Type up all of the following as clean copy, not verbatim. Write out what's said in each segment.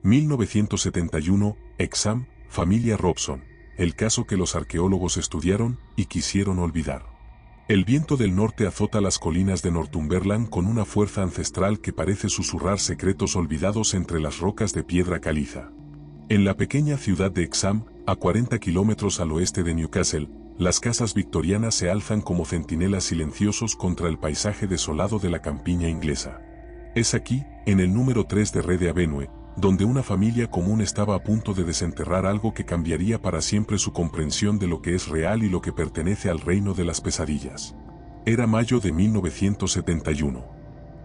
1971, Exam, familia Robson, el caso que los arqueólogos estudiaron y quisieron olvidar. El viento del norte azota las colinas de Northumberland con una fuerza ancestral que parece susurrar secretos olvidados entre las rocas de piedra caliza. En la pequeña ciudad de Exam, a 40 kilómetros al oeste de Newcastle, las casas victorianas se alzan como centinelas silenciosos contra el paisaje desolado de la campiña inglesa. Es aquí, en el número 3 de Reade Avenue, donde una familia común estaba a punto de desenterrar algo que cambiaría para siempre su comprensión de lo que es real y lo que pertenece al reino de las pesadillas. Era mayo de 1971.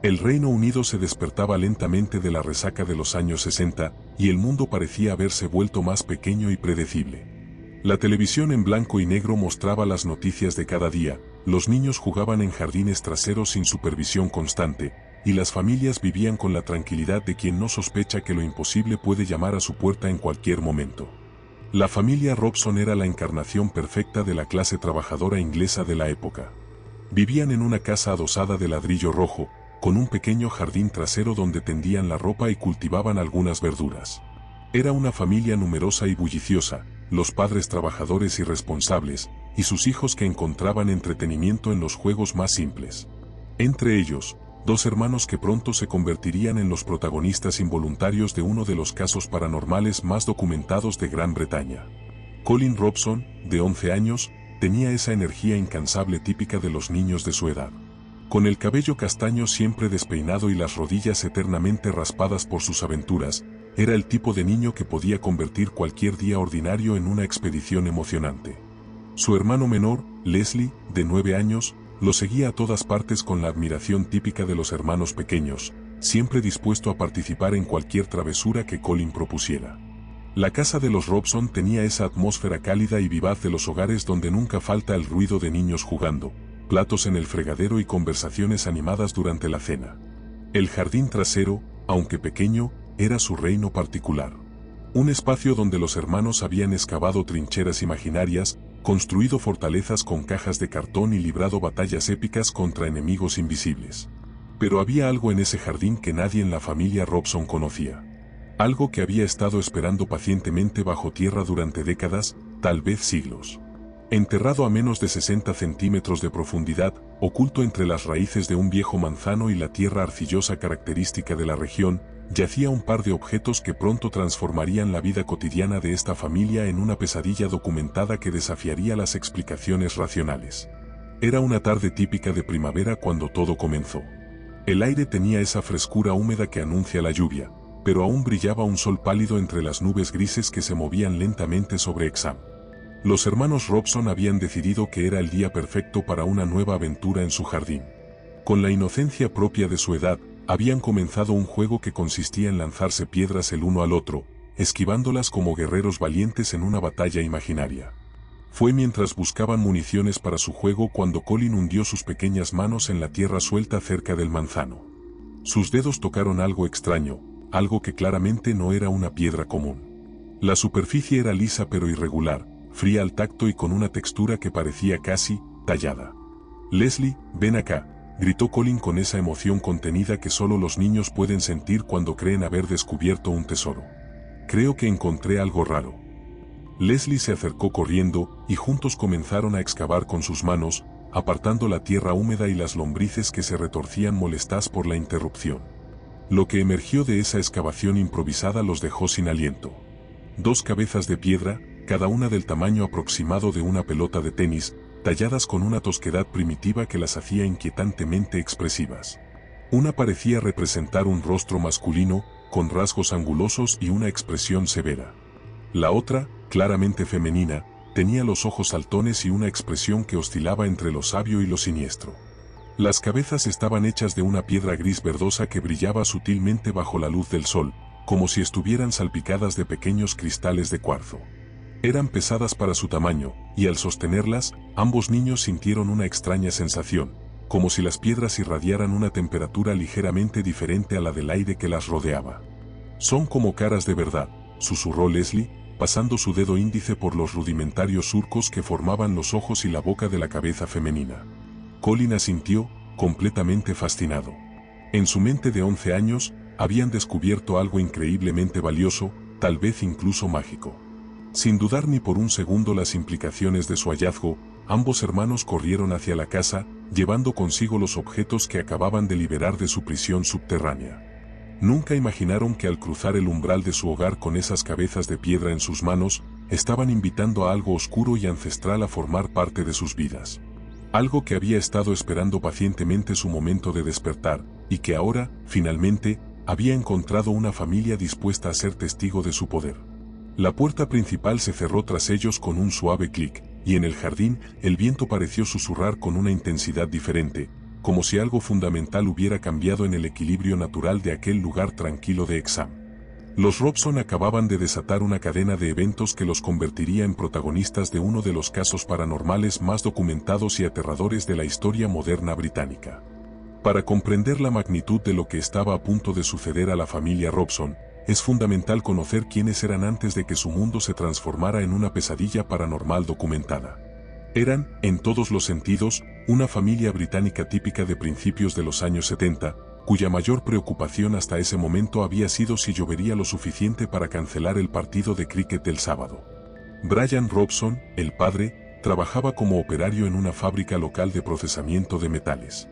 El Reino Unido se despertaba lentamente de la resaca de los años 60, y el mundo parecía haberse vuelto más pequeño y predecible. La televisión en blanco y negro mostraba las noticias de cada día, los niños jugaban en jardines traseros sin supervisión constante, y las familias vivían con la tranquilidad de quien no sospecha que lo imposible puede llamar a su puerta en cualquier momento. La familia Robson era la encarnación perfecta de la clase trabajadora inglesa de la época. Vivían en una casa adosada de ladrillo rojo, con un pequeño jardín trasero donde tendían la ropa y cultivaban algunas verduras. Era una familia numerosa y bulliciosa, los padres trabajadores y responsables, y sus hijos que encontraban entretenimiento en los juegos más simples. Entre ellos, dos hermanos que pronto se convertirían en los protagonistas involuntarios de uno de los casos paranormales más documentados de Gran Bretaña. Colin Robson, de 11 años, tenía esa energía incansable típica de los niños de su edad. Con el cabello castaño siempre despeinado y las rodillas eternamente raspadas por sus aventuras, era el tipo de niño que podía convertir cualquier día ordinario en una expedición emocionante. Su hermano menor, Leslie, de 9 años, lo seguía a todas partes con la admiración típica de los hermanos pequeños, siempre dispuesto a participar en cualquier travesura que Colin propusiera. La casa de los Robson tenía esa atmósfera cálida y vivaz de los hogares donde nunca falta el ruido de niños jugando, platos en el fregadero y conversaciones animadas durante la cena. El jardín trasero, aunque pequeño, era su reino particular. Un espacio donde los hermanos habían excavado trincheras imaginarias, construido fortalezas con cajas de cartón y librado batallas épicas contra enemigos invisibles. Pero había algo en ese jardín que nadie en la familia Robson conocía. Algo que había estado esperando pacientemente bajo tierra durante décadas, tal vez siglos. Enterrado a menos de 60 centímetros de profundidad, oculto entre las raíces de un viejo manzano y la tierra arcillosa característica de la región, yacía un par de objetos que pronto transformarían la vida cotidiana de esta familia en una pesadilla documentada que desafiaría las explicaciones racionales. Era una tarde típica de primavera cuando todo comenzó. El aire tenía esa frescura húmeda que anuncia la lluvia, pero aún brillaba un sol pálido entre las nubes grises que se movían lentamente sobre Exam. Los hermanos Robson habían decidido que era el día perfecto para una nueva aventura en su jardín. Con la inocencia propia de su edad, habían comenzado un juego que consistía en lanzarse piedras el uno al otro, esquivándolas como guerreros valientes en una batalla imaginaria. Fue mientras buscaban municiones para su juego cuando Colin hundió sus pequeñas manos en la tierra suelta cerca del manzano. Sus dedos tocaron algo extraño, algo que claramente no era una piedra común. La superficie era lisa pero irregular, fría al tacto y con una textura que parecía casi tallada. «Leslie, ven acá», gritó Colin con esa emoción contenida que solo los niños pueden sentir cuando creen haber descubierto un tesoro. «Creo que encontré algo raro». Leslie se acercó corriendo, y juntos comenzaron a excavar con sus manos, apartando la tierra húmeda y las lombrices que se retorcían molestas por la interrupción. Lo que emergió de esa excavación improvisada los dejó sin aliento. 2 cabezas de piedra, cada una del tamaño aproximado de una pelota de tenis, talladas con una tosquedad primitiva que las hacía inquietantemente expresivas. Una parecía representar un rostro masculino, con rasgos angulosos y una expresión severa. La otra, claramente femenina, tenía los ojos saltones y una expresión que oscilaba entre lo sabio y lo siniestro. Las cabezas estaban hechas de una piedra gris verdosa que brillaba sutilmente bajo la luz del sol, como si estuvieran salpicadas de pequeños cristales de cuarzo. Eran pesadas para su tamaño, y al sostenerlas, ambos niños sintieron una extraña sensación, como si las piedras irradiaran una temperatura ligeramente diferente a la del aire que las rodeaba. «Son como caras de verdad», susurró Leslie, pasando su dedo índice por los rudimentarios surcos que formaban los ojos y la boca de la cabeza femenina. Colin asintió, completamente fascinado. En su mente de 11 años, habían descubierto algo increíblemente valioso, tal vez incluso mágico. Sin dudar ni por un segundo las implicaciones de su hallazgo, ambos hermanos corrieron hacia la casa, llevando consigo los objetos que acababan de liberar de su prisión subterránea. Nunca imaginaron que al cruzar el umbral de su hogar con esas cabezas de piedra en sus manos, estaban invitando a algo oscuro y ancestral a formar parte de sus vidas. Algo que había estado esperando pacientemente su momento de despertar, y que ahora, finalmente, había encontrado una familia dispuesta a ser testigo de su poder. La puerta principal se cerró tras ellos con un suave clic, y en el jardín, el viento pareció susurrar con una intensidad diferente, como si algo fundamental hubiera cambiado en el equilibrio natural de aquel lugar tranquilo de Exham. Los Robson acababan de desatar una cadena de eventos que los convertiría en protagonistas de uno de los casos paranormales más documentados y aterradores de la historia moderna británica. Para comprender la magnitud de lo que estaba a punto de suceder a la familia Robson, es fundamental conocer quiénes eran antes de que su mundo se transformara en una pesadilla paranormal documentada. Eran, en todos los sentidos, una familia británica típica de principios de los años 70, cuya mayor preocupación hasta ese momento había sido si llovería lo suficiente para cancelar el partido de cricket del sábado. Brian Robson, el padre, trabajaba como operario en una fábrica local de procesamiento de metales.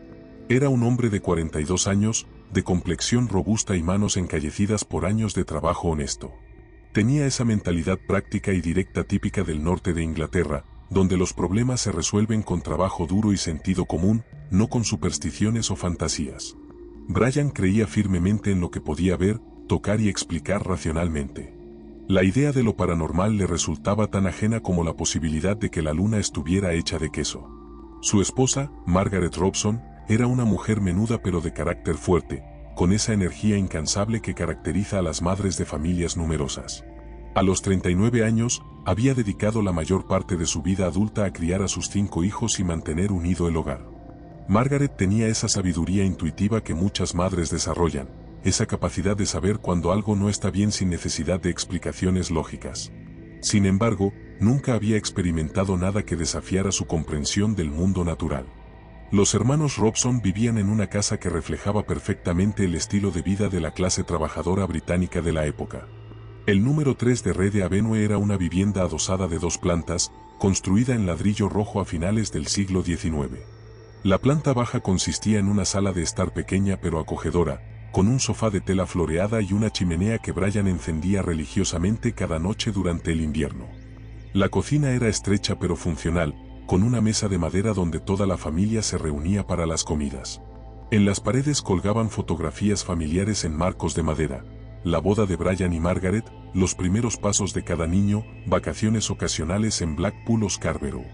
Era un hombre de 42 años, de complexión robusta y manos encallecidas por años de trabajo honesto. Tenía esa mentalidad práctica y directa típica del norte de Inglaterra, donde los problemas se resuelven con trabajo duro y sentido común, no con supersticiones o fantasías. Brian creía firmemente en lo que podía ver, tocar y explicar racionalmente. La idea de lo paranormal le resultaba tan ajena como la posibilidad de que la luna estuviera hecha de queso. Su esposa, Margaret Robson, era una mujer menuda pero de carácter fuerte, con esa energía incansable que caracteriza a las madres de familias numerosas. A los 39 años, había dedicado la mayor parte de su vida adulta a criar a sus 5 hijos y mantener unido el hogar. Margaret tenía esa sabiduría intuitiva que muchas madres desarrollan, esa capacidad de saber cuando algo no está bien sin necesidad de explicaciones lógicas. Sin embargo, nunca había experimentado nada que desafiara su comprensión del mundo natural. Los hermanos Robson vivían en una casa que reflejaba perfectamente el estilo de vida de la clase trabajadora británica de la época. El número 3 de Red Avenue era una vivienda adosada de 2 plantas, construida en ladrillo rojo a finales del siglo XIX. La planta baja consistía en una sala de estar pequeña pero acogedora, con un sofá de tela floreada y una chimenea que Brian encendía religiosamente cada noche durante el invierno. La cocina era estrecha pero funcional, con una mesa de madera donde toda la familia se reunía para las comidas. En las paredes colgaban fotografías familiares en marcos de madera, la boda de Brian y Margaret, los primeros pasos de cada niño, vacaciones ocasionales en Blackpool o Scarborough.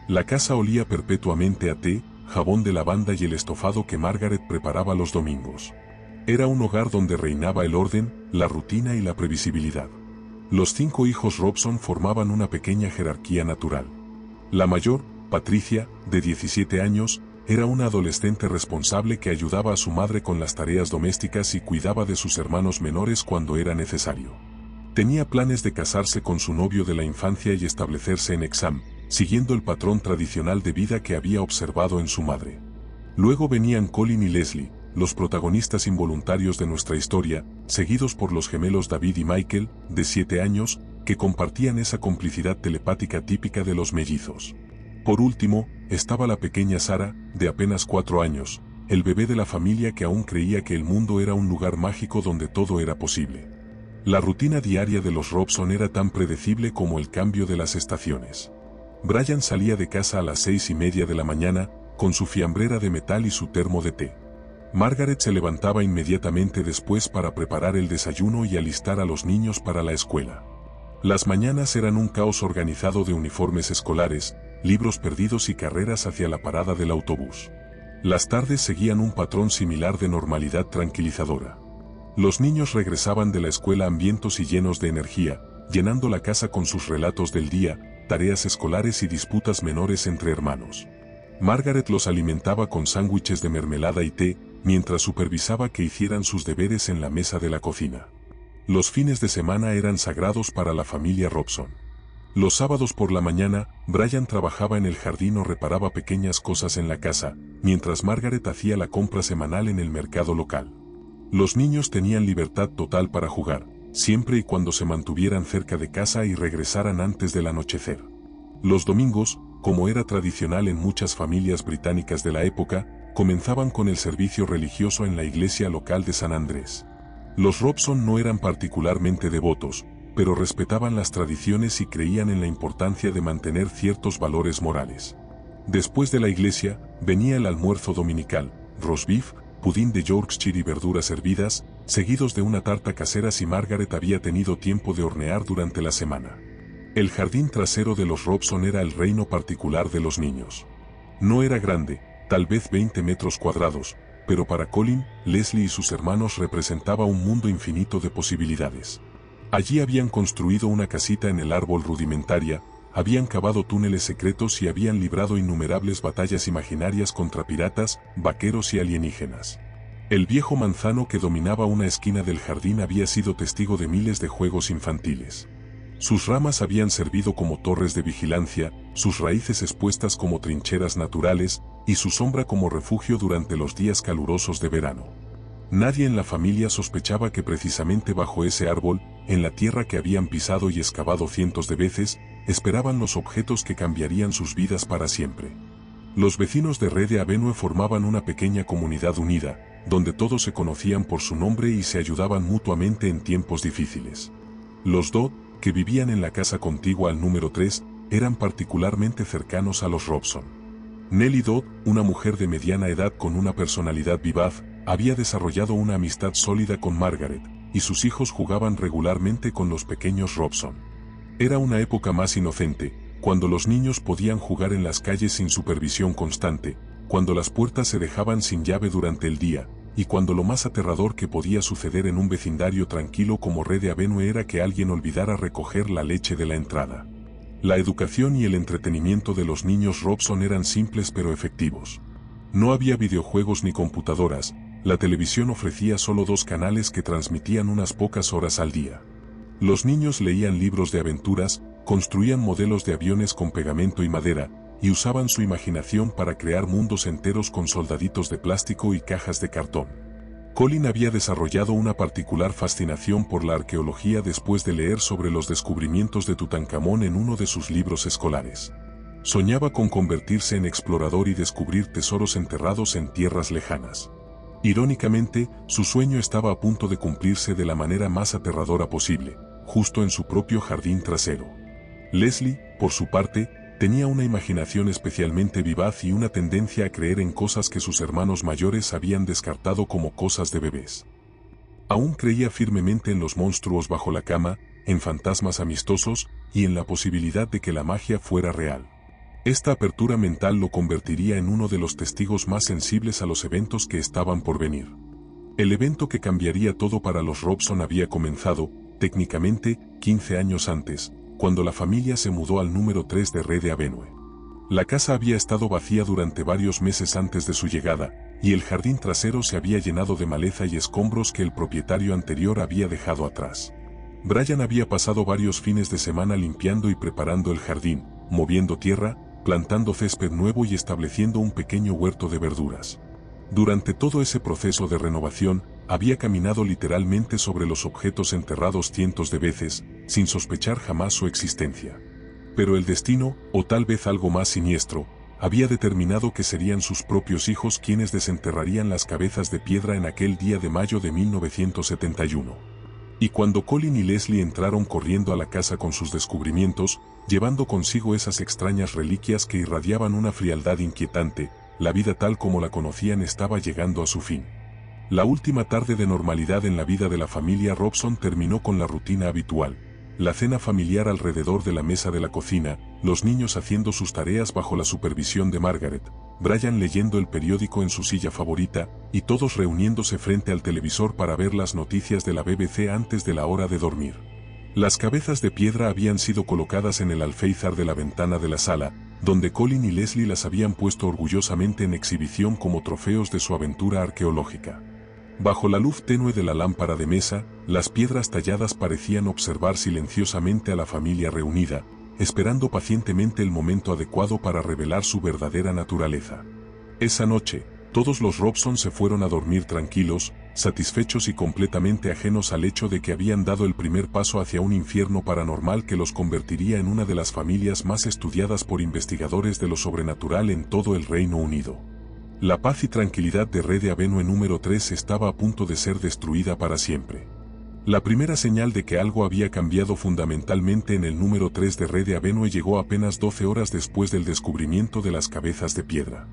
La casa olía perpetuamente a té, jabón de lavanda y el estofado que Margaret preparaba los domingos. Era un hogar donde reinaba el orden, la rutina y la previsibilidad. Los 5 hijos Robson formaban una pequeña jerarquía natural. La mayor, Patricia, de 17 años, era una adolescente responsable que ayudaba a su madre con las tareas domésticas y cuidaba de sus hermanos menores cuando era necesario. Tenía planes de casarse con su novio de la infancia y establecerse en Exham, siguiendo el patrón tradicional de vida que había observado en su madre. Luego venían Colin y Leslie, los protagonistas involuntarios de nuestra historia, seguidos por los gemelos David y Michael, de 7 años, que compartían esa complicidad telepática típica de los mellizos. Por último, estaba la pequeña Sarah, de apenas 4 años, el bebé de la familia que aún creía que el mundo era un lugar mágico donde todo era posible. La rutina diaria de los Robson era tan predecible como el cambio de las estaciones. Brian salía de casa a las 6:30 de la mañana, con su fiambrera de metal y su termo de té. Margaret se levantaba inmediatamente después para preparar el desayuno y alistar a los niños para la escuela. Las mañanas eran un caos organizado de uniformes escolares, libros perdidos y carreras hacia la parada del autobús. Las tardes seguían un patrón similar de normalidad tranquilizadora. Los niños regresaban de la escuela hambrientos y llenos de energía, llenando la casa con sus relatos del día, tareas escolares y disputas menores entre hermanos. Margaret los alimentaba con sándwiches de mermelada y té, mientras supervisaba que hicieran sus deberes en la mesa de la cocina. Los fines de semana eran sagrados para la familia Robson. Los sábados por la mañana, Brian trabajaba en el jardín o reparaba pequeñas cosas en la casa, mientras Margaret hacía la compra semanal en el mercado local. Los niños tenían libertad total para jugar, siempre y cuando se mantuvieran cerca de casa y regresaran antes del anochecer. Los domingos, como era tradicional en muchas familias británicas de la época, comenzaban con el servicio religioso en la iglesia local de San Andrés. Los Robson no eran particularmente devotos, pero respetaban las tradiciones y creían en la importancia de mantener ciertos valores morales. Después de la iglesia, venía el almuerzo dominical, roast beef, pudín de Yorkshire y verduras hervidas, seguidos de una tarta casera si Margaret había tenido tiempo de hornear durante la semana. El jardín trasero de los Robson era el reino particular de los niños. No era grande, tal vez 20 metros cuadrados, pero para Colin, Leslie y sus hermanos representaba un mundo infinito de posibilidades. Allí habían construido una casita en el árbol rudimentaria, habían cavado túneles secretos y habían librado innumerables batallas imaginarias contra piratas, vaqueros y alienígenas. El viejo manzano que dominaba una esquina del jardín había sido testigo de miles de juegos infantiles. Sus ramas habían servido como torres de vigilancia, sus raíces expuestas como trincheras naturales, y su sombra como refugio durante los días calurosos de verano. Nadie en la familia sospechaba que precisamente bajo ese árbol, en la tierra que habían pisado y excavado cientos de veces, esperaban los objetos que cambiarían sus vidas para siempre. Los vecinos de Red Avenue formaban una pequeña comunidad unida, donde todos se conocían por su nombre y se ayudaban mutuamente en tiempos difíciles. Los Dodd, que vivían en la casa contigua al número 3, eran particularmente cercanos a los Robson. Nellie Dodd, una mujer de mediana edad con una personalidad vivaz, había desarrollado una amistad sólida con Margaret, y sus hijos jugaban regularmente con los pequeños Robson. Era una época más inocente, cuando los niños podían jugar en las calles sin supervisión constante, cuando las puertas se dejaban sin llave durante el día, y cuando lo más aterrador que podía suceder en un vecindario tranquilo como Red Avenue era que alguien olvidara recoger la leche de la entrada. La educación y el entretenimiento de los niños Robson eran simples pero efectivos. No había videojuegos ni computadoras, la televisión ofrecía solo 2 canales que transmitían unas pocas horas al día. Los niños leían libros de aventuras, construían modelos de aviones con pegamento y madera, y usaban su imaginación para crear mundos enteros con soldaditos de plástico y cajas de cartón. Colin había desarrollado una particular fascinación por la arqueología después de leer sobre los descubrimientos de Tutankamón en uno de sus libros escolares. Soñaba con convertirse en explorador y descubrir tesoros enterrados en tierras lejanas. Irónicamente, su sueño estaba a punto de cumplirse de la manera más aterradora posible, justo en su propio jardín trasero. Leslie, por su parte, tenía una imaginación especialmente vivaz y una tendencia a creer en cosas que sus hermanos mayores habían descartado como cosas de bebés. Aún creía firmemente en los monstruos bajo la cama, en fantasmas amistosos, y en la posibilidad de que la magia fuera real. Esta apertura mental lo convertiría en uno de los testigos más sensibles a los eventos que estaban por venir. El evento que cambiaría todo para los Robson había comenzado, técnicamente, 15 años antes, cuando la familia se mudó al número 3 de Red Avenue. La casa había estado vacía durante varios meses antes de su llegada, y el jardín trasero se había llenado de maleza y escombros que el propietario anterior había dejado atrás. Brian había pasado varios fines de semana limpiando y preparando el jardín, moviendo tierra, plantando césped nuevo y estableciendo un pequeño huerto de verduras. Durante todo ese proceso de renovación, había caminado literalmente sobre los objetos enterrados cientos de veces, sin sospechar jamás su existencia. Pero el destino, o tal vez algo más siniestro, había determinado que serían sus propios hijos quienes desenterrarían las cabezas de piedra en aquel día de mayo de 1971. Y cuando Colin y Leslie entraron corriendo a la casa con sus descubrimientos, llevando consigo esas extrañas reliquias que irradiaban una frialdad inquietante, la vida tal como la conocían estaba llegando a su fin. La última tarde de normalidad en la vida de la familia Robson terminó con la rutina habitual. La cena familiar alrededor de la mesa de la cocina, los niños haciendo sus tareas bajo la supervisión de Margaret, Brian leyendo el periódico en su silla favorita, y todos reuniéndose frente al televisor para ver las noticias de la BBC antes de la hora de dormir. Las cabezas de piedra habían sido colocadas en el alféizar de la ventana de la sala, donde Colin y Leslie las habían puesto orgullosamente en exhibición como trofeos de su aventura arqueológica. Bajo la luz tenue de la lámpara de mesa, las piedras talladas parecían observar silenciosamente a la familia reunida, esperando pacientemente el momento adecuado para revelar su verdadera naturaleza. Esa noche, todos los Robson se fueron a dormir tranquilos, satisfechos y completamente ajenos al hecho de que habían dado el primer paso hacia un infierno paranormal que los convertiría en una de las familias más estudiadas por investigadores de lo sobrenatural en todo el Reino Unido. La paz y tranquilidad de Red Avenue número 3 estaba a punto de ser destruida para siempre. La primera señal de que algo había cambiado fundamentalmente en el número 3 de Red Avenue llegó apenas 12 horas después del descubrimiento de las cabezas de piedra.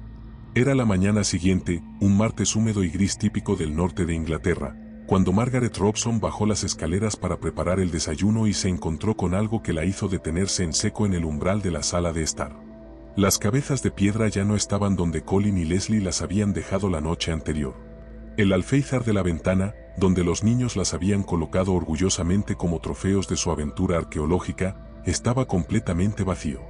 Era la mañana siguiente, un martes húmedo y gris típico del norte de Inglaterra, cuando Margaret Robson bajó las escaleras para preparar el desayuno y se encontró con algo que la hizo detenerse en seco en el umbral de la sala de estar. Las cabezas de piedra ya no estaban donde Colin y Leslie las habían dejado la noche anterior. El alféizar de la ventana, donde los niños las habían colocado orgullosamente como trofeos de su aventura arqueológica, estaba completamente vacío.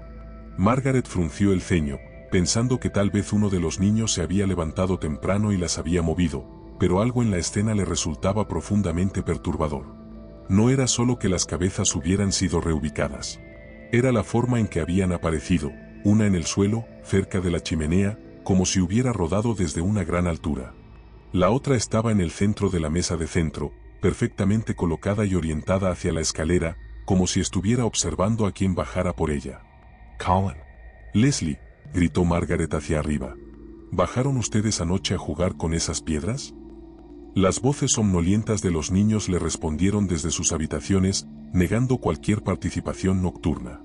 Margaret frunció el ceño, pensando que tal vez uno de los niños se había levantado temprano y las había movido, pero algo en la escena le resultaba profundamente perturbador. No era solo que las cabezas hubieran sido reubicadas. Era la forma en que habían aparecido, una en el suelo, cerca de la chimenea, como si hubiera rodado desde una gran altura. La otra estaba en el centro de la mesa de centro, perfectamente colocada y orientada hacia la escalera, como si estuviera observando a quien bajara por ella. «Colin. Leslie», gritó Margaret hacia arriba. «¿Bajaron ustedes anoche a jugar con esas piedras?». Las voces somnolientas de los niños le respondieron desde sus habitaciones, negando cualquier participación nocturna.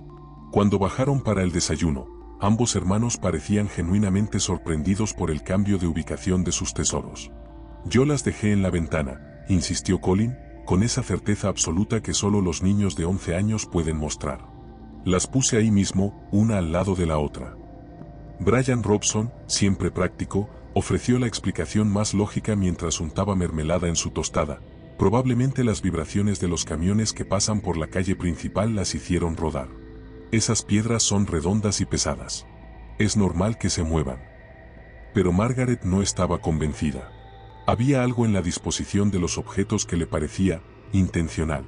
Cuando bajaron para el desayuno, ambos hermanos parecían genuinamente sorprendidos por el cambio de ubicación de sus tesoros. «Yo las dejé en la ventana», insistió Colin, con esa certeza absoluta que solo los niños de 11 años pueden mostrar. «Las puse ahí mismo, una al lado de la otra». Brian Robson, siempre práctico, ofreció la explicación más lógica mientras untaba mermelada en su tostada. Probablemente las vibraciones de los camiones que pasan por la calle principal las hicieron rodar. Esas piedras son redondas y pesadas. Es normal que se muevan. Pero Margaret no estaba convencida. Había algo en la disposición de los objetos que le parecía intencional.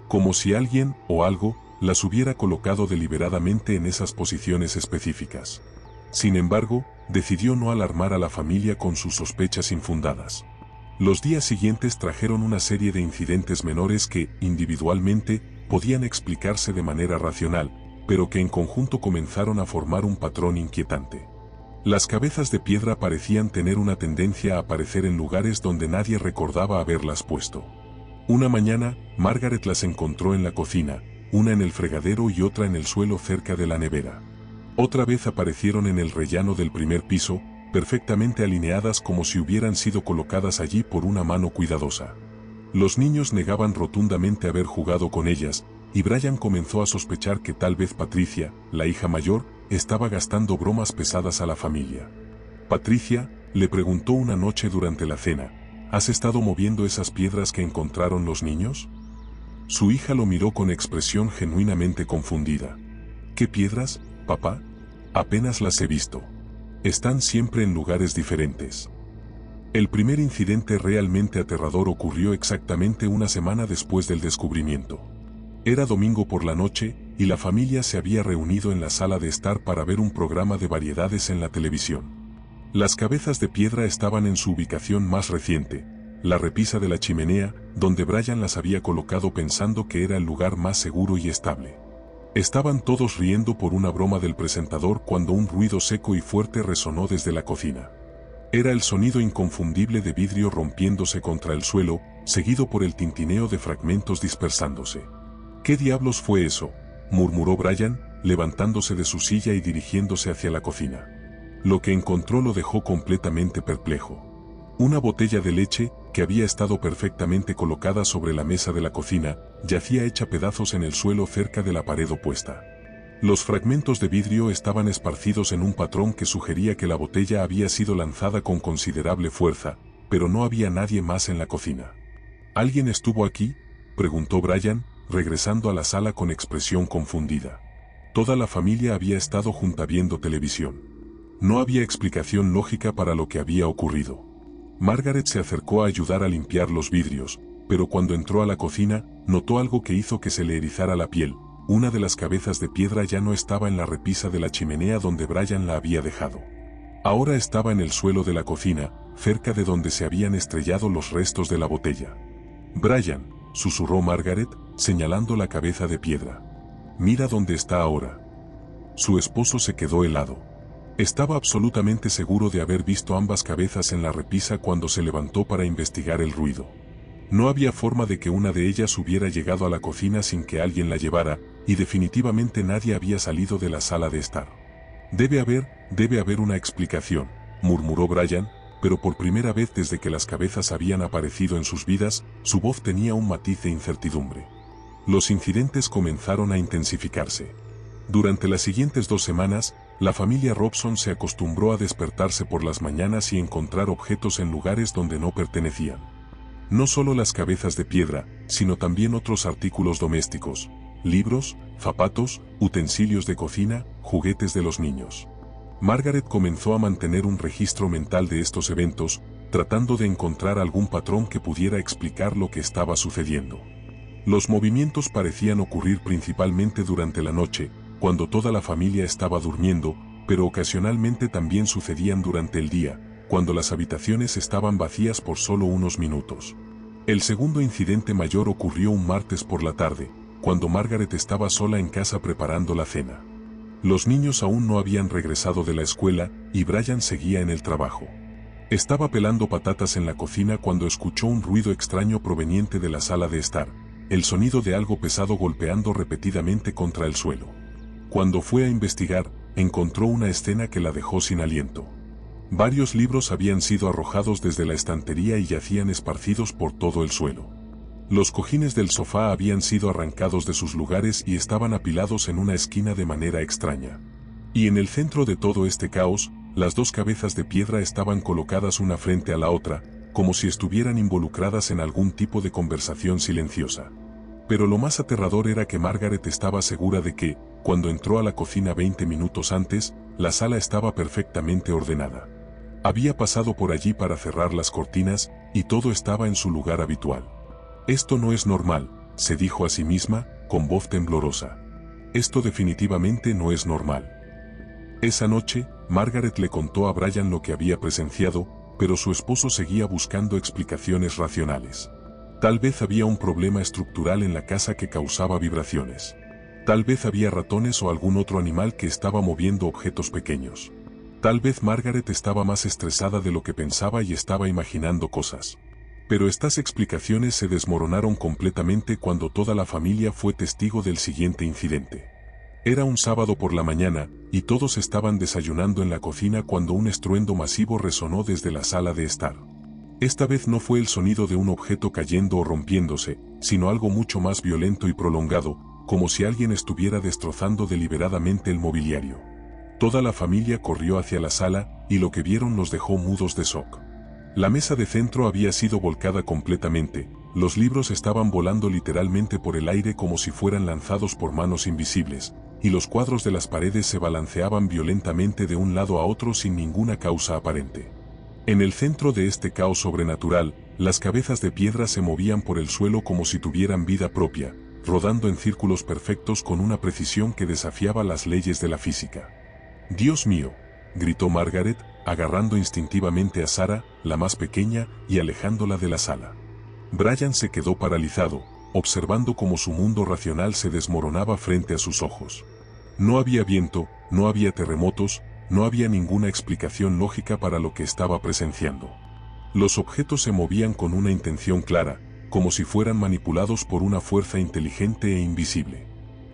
Como si alguien, o algo, las hubiera colocado deliberadamente en esas posiciones específicas. Sin embargo, decidió no alarmar a la familia con sus sospechas infundadas. Los días siguientes trajeron una serie de incidentes menores que, individualmente, podían explicarse de manera racional, pero que en conjunto comenzaron a formar un patrón inquietante. Las cabezas de piedra parecían tener una tendencia a aparecer en lugares donde nadie recordaba haberlas puesto. Una mañana, Margaret las encontró en la cocina, una en el fregadero y otra en el suelo cerca de la nevera. Otra vez aparecieron en el rellano del primer piso, perfectamente alineadas como si hubieran sido colocadas allí por una mano cuidadosa. Los niños negaban rotundamente haber jugado con ellas, y Brian comenzó a sospechar que tal vez Patricia, la hija mayor, estaba gastando bromas pesadas a la familia. «Patricia», le preguntó una noche durante la cena, «¿has estado moviendo esas piedras que encontraron los niños?». Su hija lo miró con expresión genuinamente confundida. «¿Qué piedras, papá? Apenas las he visto. Están siempre en lugares diferentes». El primer incidente realmente aterrador ocurrió exactamente una semana después del descubrimiento. Era domingo por la noche, y la familia se había reunido en la sala de estar para ver un programa de variedades en la televisión. Las cabezas de piedra estaban en su ubicación más reciente, la repisa de la chimenea, donde Brian las había colocado pensando que era el lugar más seguro y estable. Estaban todos riendo por una broma del presentador cuando un ruido seco y fuerte resonó desde la cocina. Era el sonido inconfundible de vidrio rompiéndose contra el suelo, seguido por el tintineo de fragmentos dispersándose. «¿Qué diablos fue eso?», murmuró Brian, levantándose de su silla y dirigiéndose hacia la cocina. Lo que encontró lo dejó completamente perplejo. Una botella de leche, que había estado perfectamente colocada sobre la mesa de la cocina, yacía hecha pedazos en el suelo cerca de la pared opuesta. Los fragmentos de vidrio estaban esparcidos en un patrón que sugería que la botella había sido lanzada con considerable fuerza, pero no había nadie más en la cocina. «¿Alguien estuvo aquí?», preguntó Brian, regresando a la sala con expresión confundida. Toda la familia había estado junta viendo televisión. No había explicación lógica para lo que había ocurrido. Margaret se acercó a ayudar a limpiar los vidrios, pero cuando entró a la cocina, notó algo que hizo que se le erizara la piel. Una de las cabezas de piedra ya no estaba en la repisa de la chimenea donde Brian la había dejado. Ahora estaba en el suelo de la cocina, cerca de donde se habían estrellado los restos de la botella. «Brian», susurró Margaret, señalando la cabeza de piedra. «Mira dónde está ahora». Su esposo se quedó helado. Estaba absolutamente seguro de haber visto ambas cabezas en la repisa cuando se levantó para investigar el ruido. No había forma de que una de ellas hubiera llegado a la cocina sin que alguien la llevara, y definitivamente nadie había salido de la sala de estar. Debe haber una explicación», murmuró Brian, pero por primera vez desde que las cabezas habían aparecido en sus vidas, su voz tenía un matiz de incertidumbre. Los incidentes comenzaron a intensificarse. Durante las siguientes 2 semanas, la familia Robson se acostumbró a despertarse por las mañanas y encontrar objetos en lugares donde no pertenecían. No solo las cabezas de piedra, sino también otros artículos domésticos, libros, zapatos, utensilios de cocina, juguetes de los niños. Margaret comenzó a mantener un registro mental de estos eventos, tratando de encontrar algún patrón que pudiera explicar lo que estaba sucediendo. Los movimientos parecían ocurrir principalmente durante la noche, cuando toda la familia estaba durmiendo, pero ocasionalmente también sucedían durante el día, cuando las habitaciones estaban vacías por solo unos minutos. El segundo incidente mayor ocurrió un martes por la tarde, cuando Margaret estaba sola en casa preparando la cena. Los niños aún no habían regresado de la escuela y Brian seguía en el trabajo. Estaba pelando patatas en la cocina cuando escuchó un ruido extraño proveniente de la sala de estar, el sonido de algo pesado golpeando repetidamente contra el suelo. Cuando fue a investigar, encontró una escena que la dejó sin aliento. Varios libros habían sido arrojados desde la estantería y yacían esparcidos por todo el suelo. Los cojines del sofá habían sido arrancados de sus lugares y estaban apilados en una esquina de manera extraña. Y en el centro de todo este caos, las 2 cabezas de piedra estaban colocadas una frente a la otra, como si estuvieran involucradas en algún tipo de conversación silenciosa. Pero lo más aterrador era que Margaret estaba segura de que, cuando entró a la cocina 20 minutos antes, la sala estaba perfectamente ordenada. Había pasado por allí para cerrar las cortinas, y todo estaba en su lugar habitual. «Esto no es normal», se dijo a sí misma, con voz temblorosa. «Esto definitivamente no es normal». Esa noche, Margaret le contó a Brian lo que había presenciado, pero su esposo seguía buscando explicaciones racionales. Tal vez había un problema estructural en la casa que causaba vibraciones. Tal vez había ratones o algún otro animal que estaba moviendo objetos pequeños. Tal vez Margaret estaba más estresada de lo que pensaba y estaba imaginando cosas. Pero estas explicaciones se desmoronaron completamente cuando toda la familia fue testigo del siguiente incidente. Era un sábado por la mañana, y todos estaban desayunando en la cocina cuando un estruendo masivo resonó desde la sala de estar. Esta vez no fue el sonido de un objeto cayendo o rompiéndose, sino algo mucho más violento y prolongado, como si alguien estuviera destrozando deliberadamente el mobiliario. Toda la familia corrió hacia la sala, y lo que vieron los dejó mudos de shock. La mesa de centro había sido volcada completamente, los libros estaban volando literalmente por el aire como si fueran lanzados por manos invisibles, y los cuadros de las paredes se balanceaban violentamente de un lado a otro sin ninguna causa aparente. En el centro de este caos sobrenatural, las cabezas de piedra se movían por el suelo como si tuvieran vida propia, rodando en círculos perfectos con una precisión que desafiaba las leyes de la física. «Dios mío», gritó Margaret, agarrando instintivamente a Sarah, la más pequeña, y alejándola de la sala. Brian se quedó paralizado, observando cómo su mundo racional se desmoronaba frente a sus ojos. No había viento, no había terremotos, no había ninguna explicación lógica para lo que estaba presenciando. Los objetos se movían con una intención clara, como si fueran manipulados por una fuerza inteligente e invisible.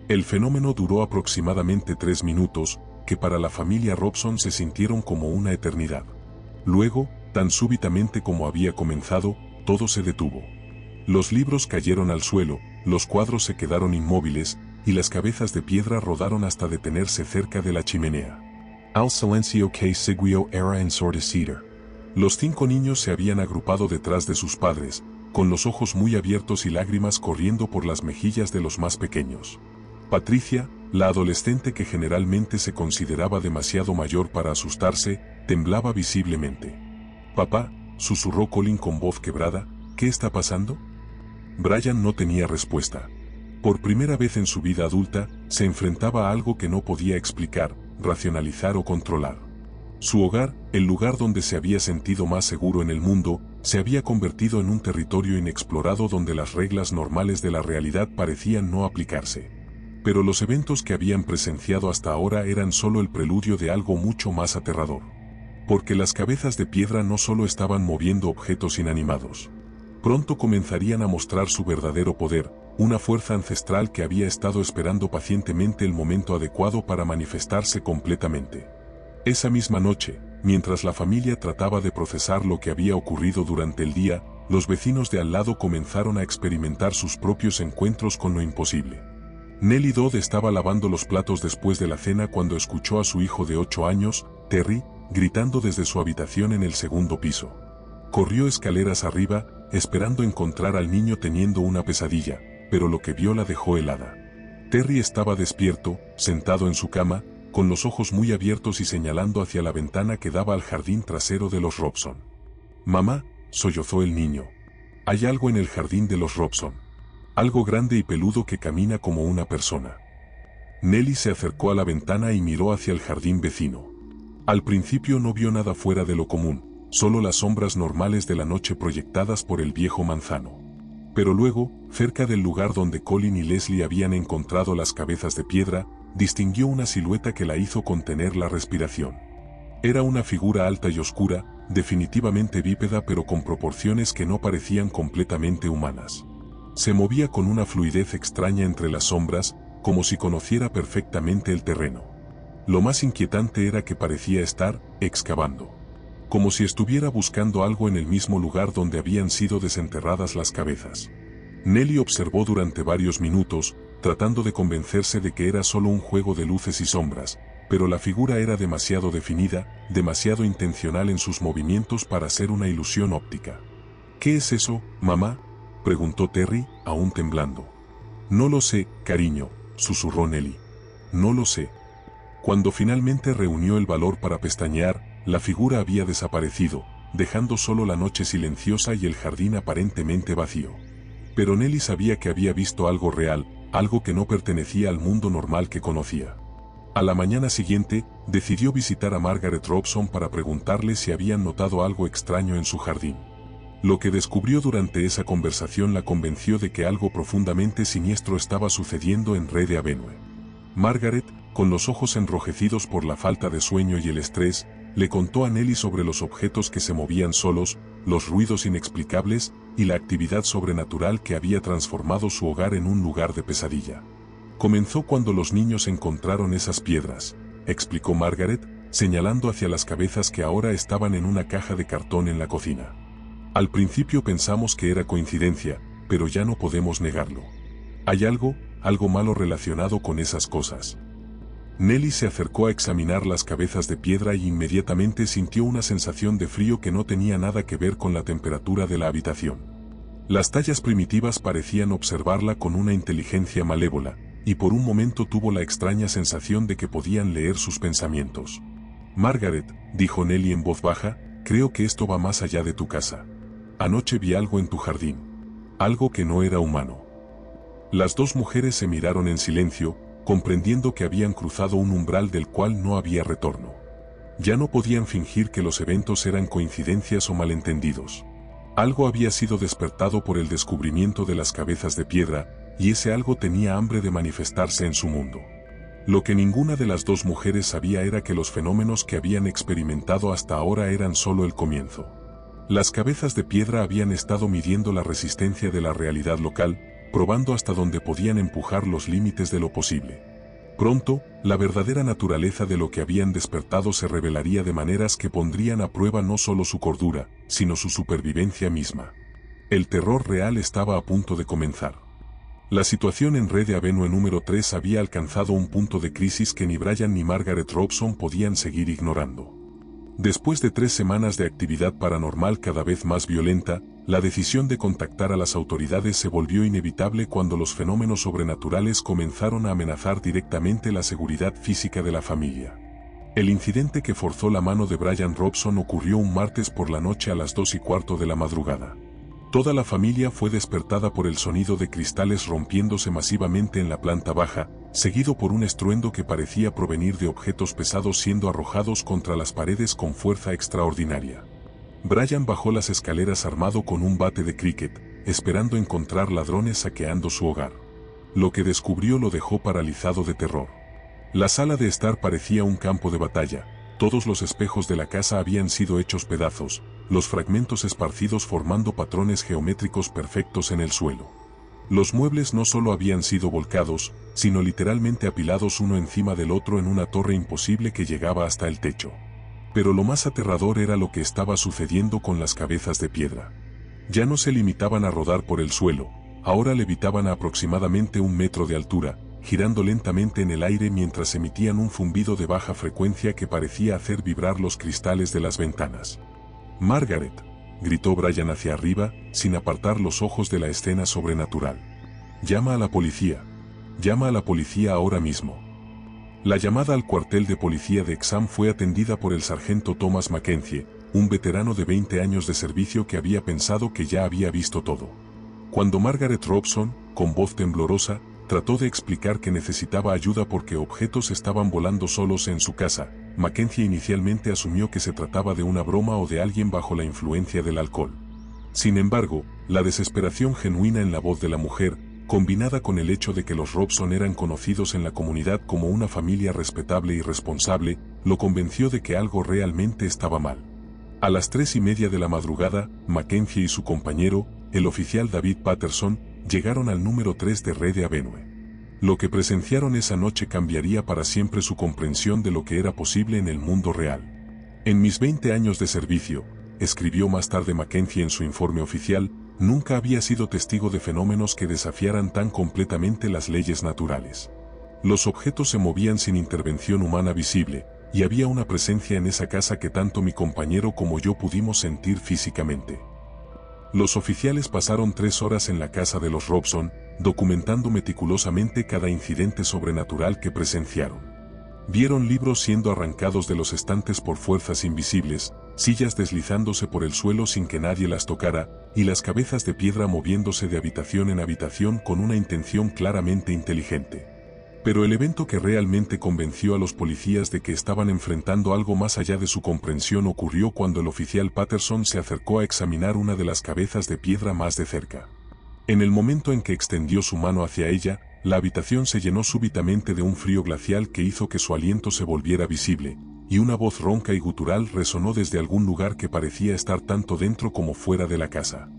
El fenómeno duró aproximadamente 3 minutos, que para la familia Robson se sintieron como una eternidad. Luego, tan súbitamente como había comenzado, todo se detuvo. Los libros cayeron al suelo, los cuadros se quedaron inmóviles, y las cabezas de piedra rodaron hasta detenerse cerca de la chimenea. Al silencio que seguió era ensordecido. Los 5 niños se habían agrupado detrás de sus padres, con los ojos muy abiertos y lágrimas corriendo por las mejillas de los más pequeños. Patricia, la adolescente que generalmente se consideraba demasiado mayor para asustarse, temblaba visiblemente. «Papá», susurró Colin con voz quebrada, «¿qué está pasando?». Brian no tenía respuesta. Por primera vez en su vida adulta, se enfrentaba a algo que no podía explicar, racionalizar o controlar. Su hogar, el lugar donde se había sentido más seguro en el mundo, se había convertido en un territorio inexplorado donde las reglas normales de la realidad parecían no aplicarse. Pero los eventos que habían presenciado hasta ahora eran solo el preludio de algo mucho más aterrador. Porque las cabezas de piedra no solo estaban moviendo objetos inanimados. Pronto comenzarían a mostrar su verdadero poder, una fuerza ancestral que había estado esperando pacientemente el momento adecuado para manifestarse completamente. Esa misma noche, mientras la familia trataba de procesar lo que había ocurrido durante el día, los vecinos de al lado comenzaron a experimentar sus propios encuentros con lo imposible. Nellie Dodd estaba lavando los platos después de la cena cuando escuchó a su hijo de 8 años, Terry, gritando desde su habitación en el segundo piso. Corrió escaleras arriba, esperando encontrar al niño teniendo una pesadilla, pero lo que vio la dejó helada. Terry estaba despierto, sentado en su cama, con los ojos muy abiertos y señalando hacia la ventana que daba al jardín trasero de los Robson. «Mamá», sollozó el niño. «Hay algo en el jardín de los Robson. Algo grande y peludo que camina como una persona». Nellie se acercó a la ventana y miró hacia el jardín vecino. Al principio no vio nada fuera de lo común, solo las sombras normales de la noche proyectadas por el viejo manzano. Pero luego, cerca del lugar donde Colin y Leslie habían encontrado las cabezas de piedra, distinguió una silueta que la hizo contener la respiración. Era una figura alta y oscura, definitivamente bípeda pero con proporciones que no parecían completamente humanas. Se movía con una fluidez extraña entre las sombras, como si conociera perfectamente el terreno. Lo más inquietante era que parecía estar excavando. Como si estuviera buscando algo en el mismo lugar donde habían sido desenterradas las cabezas. Nellie observó durante varios minutos, tratando de convencerse de que era solo un juego de luces y sombras, pero la figura era demasiado definida, demasiado intencional en sus movimientos para ser una ilusión óptica. «¿Qué es eso, mamá?», preguntó Terry, aún temblando. «No lo sé, cariño», susurró Nellie. «No lo sé». Cuando finalmente reunió el valor para pestañear, la figura había desaparecido, dejando solo la noche silenciosa y el jardín aparentemente vacío. Pero Nellie sabía que había visto algo real, algo que no pertenecía al mundo normal que conocía. A la mañana siguiente, decidió visitar a Margaret Robson para preguntarle si habían notado algo extraño en su jardín. Lo que descubrió durante esa conversación la convenció de que algo profundamente siniestro estaba sucediendo en Red Avenue. Margaret, con los ojos enrojecidos por la falta de sueño y el estrés, le contó a Nellie sobre los objetos que se movían solos, los ruidos inexplicables y la actividad sobrenatural que había transformado su hogar en un lugar de pesadilla. «Comenzó cuando los niños encontraron esas piedras», explicó Margaret, señalando hacia las cabezas que ahora estaban en una caja de cartón en la cocina. «Al principio pensamos que era coincidencia, pero ya no podemos negarlo. Hay algo malo relacionado con esas cosas». Nellie se acercó a examinar las cabezas de piedra y inmediatamente sintió una sensación de frío que no tenía nada que ver con la temperatura de la habitación. Las tallas primitivas parecían observarla con una inteligencia malévola, y por un momento tuvo la extraña sensación de que podían leer sus pensamientos. «Margaret», dijo Nellie en voz baja, «creo que esto va más allá de tu casa. Anoche vi algo en tu jardín. Algo que no era humano». Las dos mujeres se miraron en silencio, comprendiendo que habían cruzado un umbral del cual no había retorno. Ya no podían fingir que los eventos eran coincidencias o malentendidos. Algo había sido despertado por el descubrimiento de las cabezas de piedra, y ese algo tenía hambre de manifestarse en su mundo. Lo que ninguna de las dos mujeres sabía era que los fenómenos que habían experimentado hasta ahora eran solo el comienzo. Las cabezas de piedra habían estado midiendo la resistencia de la realidad local, probando hasta dónde podían empujar los límites de lo posible. Pronto, la verdadera naturaleza de lo que habían despertado se revelaría de maneras que pondrían a prueba no solo su cordura, sino su supervivencia misma. El terror real estaba a punto de comenzar. La situación en Red Avenue número 3 había alcanzado un punto de crisis que ni Brian ni Margaret Robson podían seguir ignorando. Después de 3 semanas de actividad paranormal cada vez más violenta, la decisión de contactar a las autoridades se volvió inevitable cuando los fenómenos sobrenaturales comenzaron a amenazar directamente la seguridad física de la familia. El incidente que forzó la mano de Brian Robson ocurrió un martes por la noche a las 2:15 de la madrugada. Toda la familia fue despertada por el sonido de cristales rompiéndose masivamente en la planta baja, seguido por un estruendo que parecía provenir de objetos pesados siendo arrojados contra las paredes con fuerza extraordinaria. Brian bajó las escaleras armado con un bate de cricket, esperando encontrar ladrones saqueando su hogar. Lo que descubrió lo dejó paralizado de terror. La sala de estar parecía un campo de batalla. Todos los espejos de la casa habían sido hechos pedazos, los fragmentos esparcidos formando patrones geométricos perfectos en el suelo. Los muebles no solo habían sido volcados, sino literalmente apilados uno encima del otro en una torre imposible que llegaba hasta el techo. Pero lo más aterrador era lo que estaba sucediendo con las cabezas de piedra. Ya no se limitaban a rodar por el suelo, ahora levitaban a aproximadamente 1 metro de altura, girando lentamente en el aire mientras emitían un zumbido de baja frecuencia que parecía hacer vibrar los cristales de las ventanas. «Margaret», gritó Brian hacia arriba, sin apartar los ojos de la escena sobrenatural. «Llama a la policía. Llama a la policía ahora mismo». La llamada al cuartel de policía de Exham fue atendida por el sargento Thomas Mackenzie, un veterano de 20 años de servicio que había pensado que ya había visto todo. Cuando Margaret Robson, con voz temblorosa, trató de explicar que necesitaba ayuda porque objetos estaban volando solos en su casa, Mackenzie inicialmente asumió que se trataba de una broma o de alguien bajo la influencia del alcohol. Sin embargo, la desesperación genuina en la voz de la mujer, combinada con el hecho de que los Robson eran conocidos en la comunidad como una familia respetable y responsable, lo convenció de que algo realmente estaba mal. A las 3:30 de la madrugada, Mackenzie y su compañero, el oficial David Patterson, llegaron al número 3 de Red Avenue. Lo que presenciaron esa noche cambiaría para siempre su comprensión de lo que era posible en el mundo real. En mis 20 años de servicio, escribió más tarde Mackenzie en su informe oficial, nunca había sido testigo de fenómenos que desafiaran tan completamente las leyes naturales. Los objetos se movían sin intervención humana visible, y había una presencia en esa casa que tanto mi compañero como yo pudimos sentir físicamente. Los oficiales pasaron 3 horas en la casa de los Robson, documentando meticulosamente cada incidente sobrenatural que presenciaron. Vieron libros siendo arrancados de los estantes por fuerzas invisibles, sillas deslizándose por el suelo sin que nadie las tocara, y las cabezas de piedra moviéndose de habitación en habitación con una intención claramente inteligente. Pero el evento que realmente convenció a los policías de que estaban enfrentando algo más allá de su comprensión ocurrió cuando el oficial Patterson se acercó a examinar una de las cabezas de piedra más de cerca. En el momento en que extendió su mano hacia ella, la habitación se llenó súbitamente de un frío glacial que hizo que su aliento se volviera visible, y una voz ronca y gutural resonó desde algún lugar que parecía estar tanto dentro como fuera de la casa.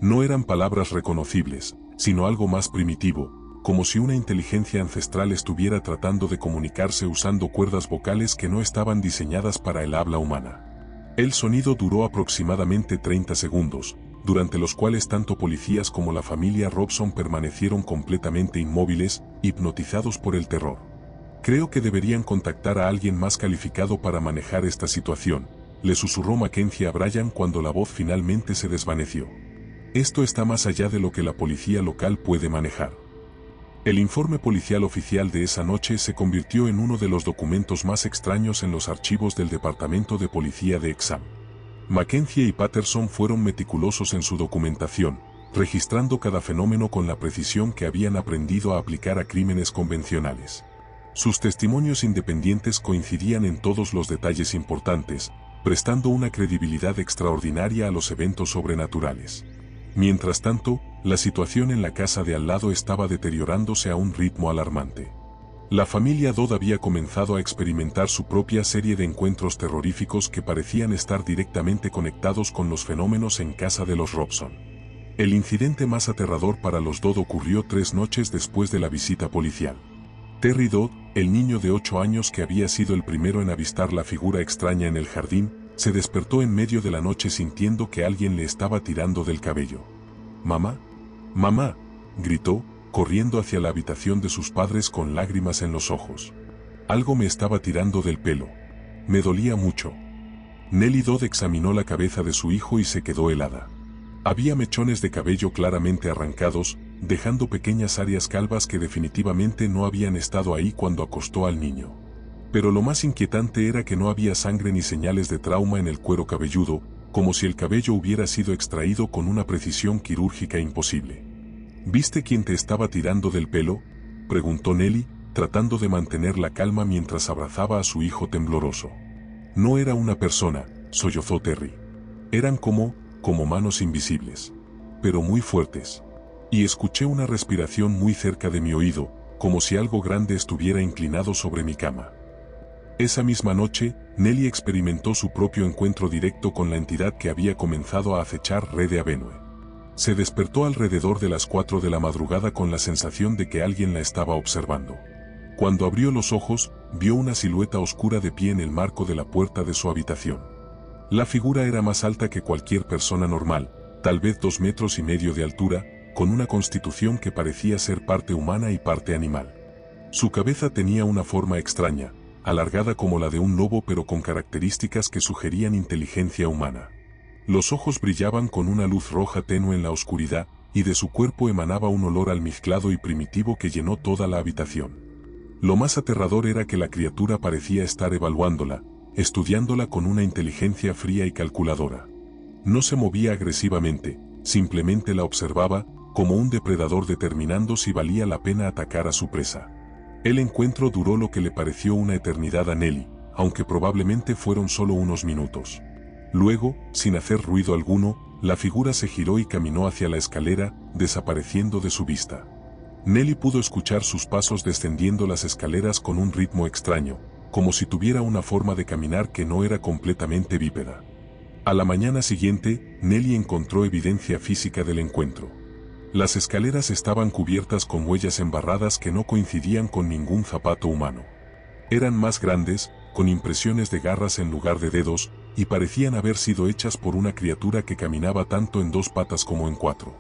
No eran palabras reconocibles, sino algo más primitivo, como si una inteligencia ancestral estuviera tratando de comunicarse usando cuerdas vocales que no estaban diseñadas para el habla humana. El sonido duró aproximadamente 30 segundos, durante los cuales tanto policías como la familia Robson permanecieron completamente inmóviles, hipnotizados por el terror. «Creo que deberían contactar a alguien más calificado para manejar esta situación», le susurró Mackenzie a Brian cuando la voz finalmente se desvaneció. «Esto está más allá de lo que la policía local puede manejar». El informe policial oficial de esa noche se convirtió en uno de los documentos más extraños en los archivos del Departamento de Policía de Exham. Mackenzie y Patterson fueron meticulosos en su documentación, registrando cada fenómeno con la precisión que habían aprendido a aplicar a crímenes convencionales. Sus testimonios independientes coincidían en todos los detalles importantes, prestando una credibilidad extraordinaria a los eventos sobrenaturales. Mientras tanto, la situación en la casa de al lado estaba deteriorándose a un ritmo alarmante. La familia Dodd había comenzado a experimentar su propia serie de encuentros terroríficos que parecían estar directamente conectados con los fenómenos en casa de los Robson. El incidente más aterrador para los Dodd ocurrió 3 noches después de la visita policial. Terry Dodd, el niño de 8 años que había sido el primero en avistar la figura extraña en el jardín, se despertó en medio de la noche sintiendo que alguien le estaba tirando del cabello. «¡Mamá! ¡Mamá!», gritó, corriendo hacia la habitación de sus padres con lágrimas en los ojos. Algo me estaba tirando del pelo. Me dolía mucho. Nellie Dodd examinó la cabeza de su hijo y se quedó helada. Había mechones de cabello claramente arrancados, dejando pequeñas áreas calvas que definitivamente no habían estado ahí cuando acostó al niño. Pero lo más inquietante era que no había sangre ni señales de trauma en el cuero cabelludo, como si el cabello hubiera sido extraído con una precisión quirúrgica imposible. ¿Viste quién te estaba tirando del pelo?, preguntó Nelly, tratando de mantener la calma mientras abrazaba a su hijo tembloroso. No era una persona, sollozó Terry. Eran como manos invisibles, pero muy fuertes. Y escuché una respiración muy cerca de mi oído, como si algo grande estuviera inclinado sobre mi cama. Esa misma noche, Nelly experimentó su propio encuentro directo con la entidad que había comenzado a acechar Rede Avenue. Se despertó alrededor de las 4 de la madrugada con la sensación de que alguien la estaba observando. Cuando abrió los ojos, vio una silueta oscura de pie en el marco de la puerta de su habitación. La figura era más alta que cualquier persona normal, tal vez 2,5 metros de altura, con una constitución que parecía ser parte humana y parte animal. Su cabeza tenía una forma extraña, alargada como la de un lobo pero con características que sugerían inteligencia humana. Los ojos brillaban con una luz roja tenue en la oscuridad, y de su cuerpo emanaba un olor almizclado y primitivo que llenó toda la habitación. Lo más aterrador era que la criatura parecía estar evaluándola, estudiándola con una inteligencia fría y calculadora. No se movía agresivamente, simplemente la observaba, como un depredador determinando si valía la pena atacar a su presa. El encuentro duró lo que le pareció una eternidad a Nelly, aunque probablemente fueron solo unos minutos. Luego, sin hacer ruido alguno, la figura se giró y caminó hacia la escalera, desapareciendo de su vista. Nelly pudo escuchar sus pasos descendiendo las escaleras con un ritmo extraño, como si tuviera una forma de caminar que no era completamente bípeda. A la mañana siguiente, Nelly encontró evidencia física del encuentro. Las escaleras estaban cubiertas con huellas embarradas que no coincidían con ningún zapato humano. Eran más grandes, con impresiones de garras en lugar de dedos, y parecían haber sido hechas por una criatura que caminaba tanto en 2 patas como en 4.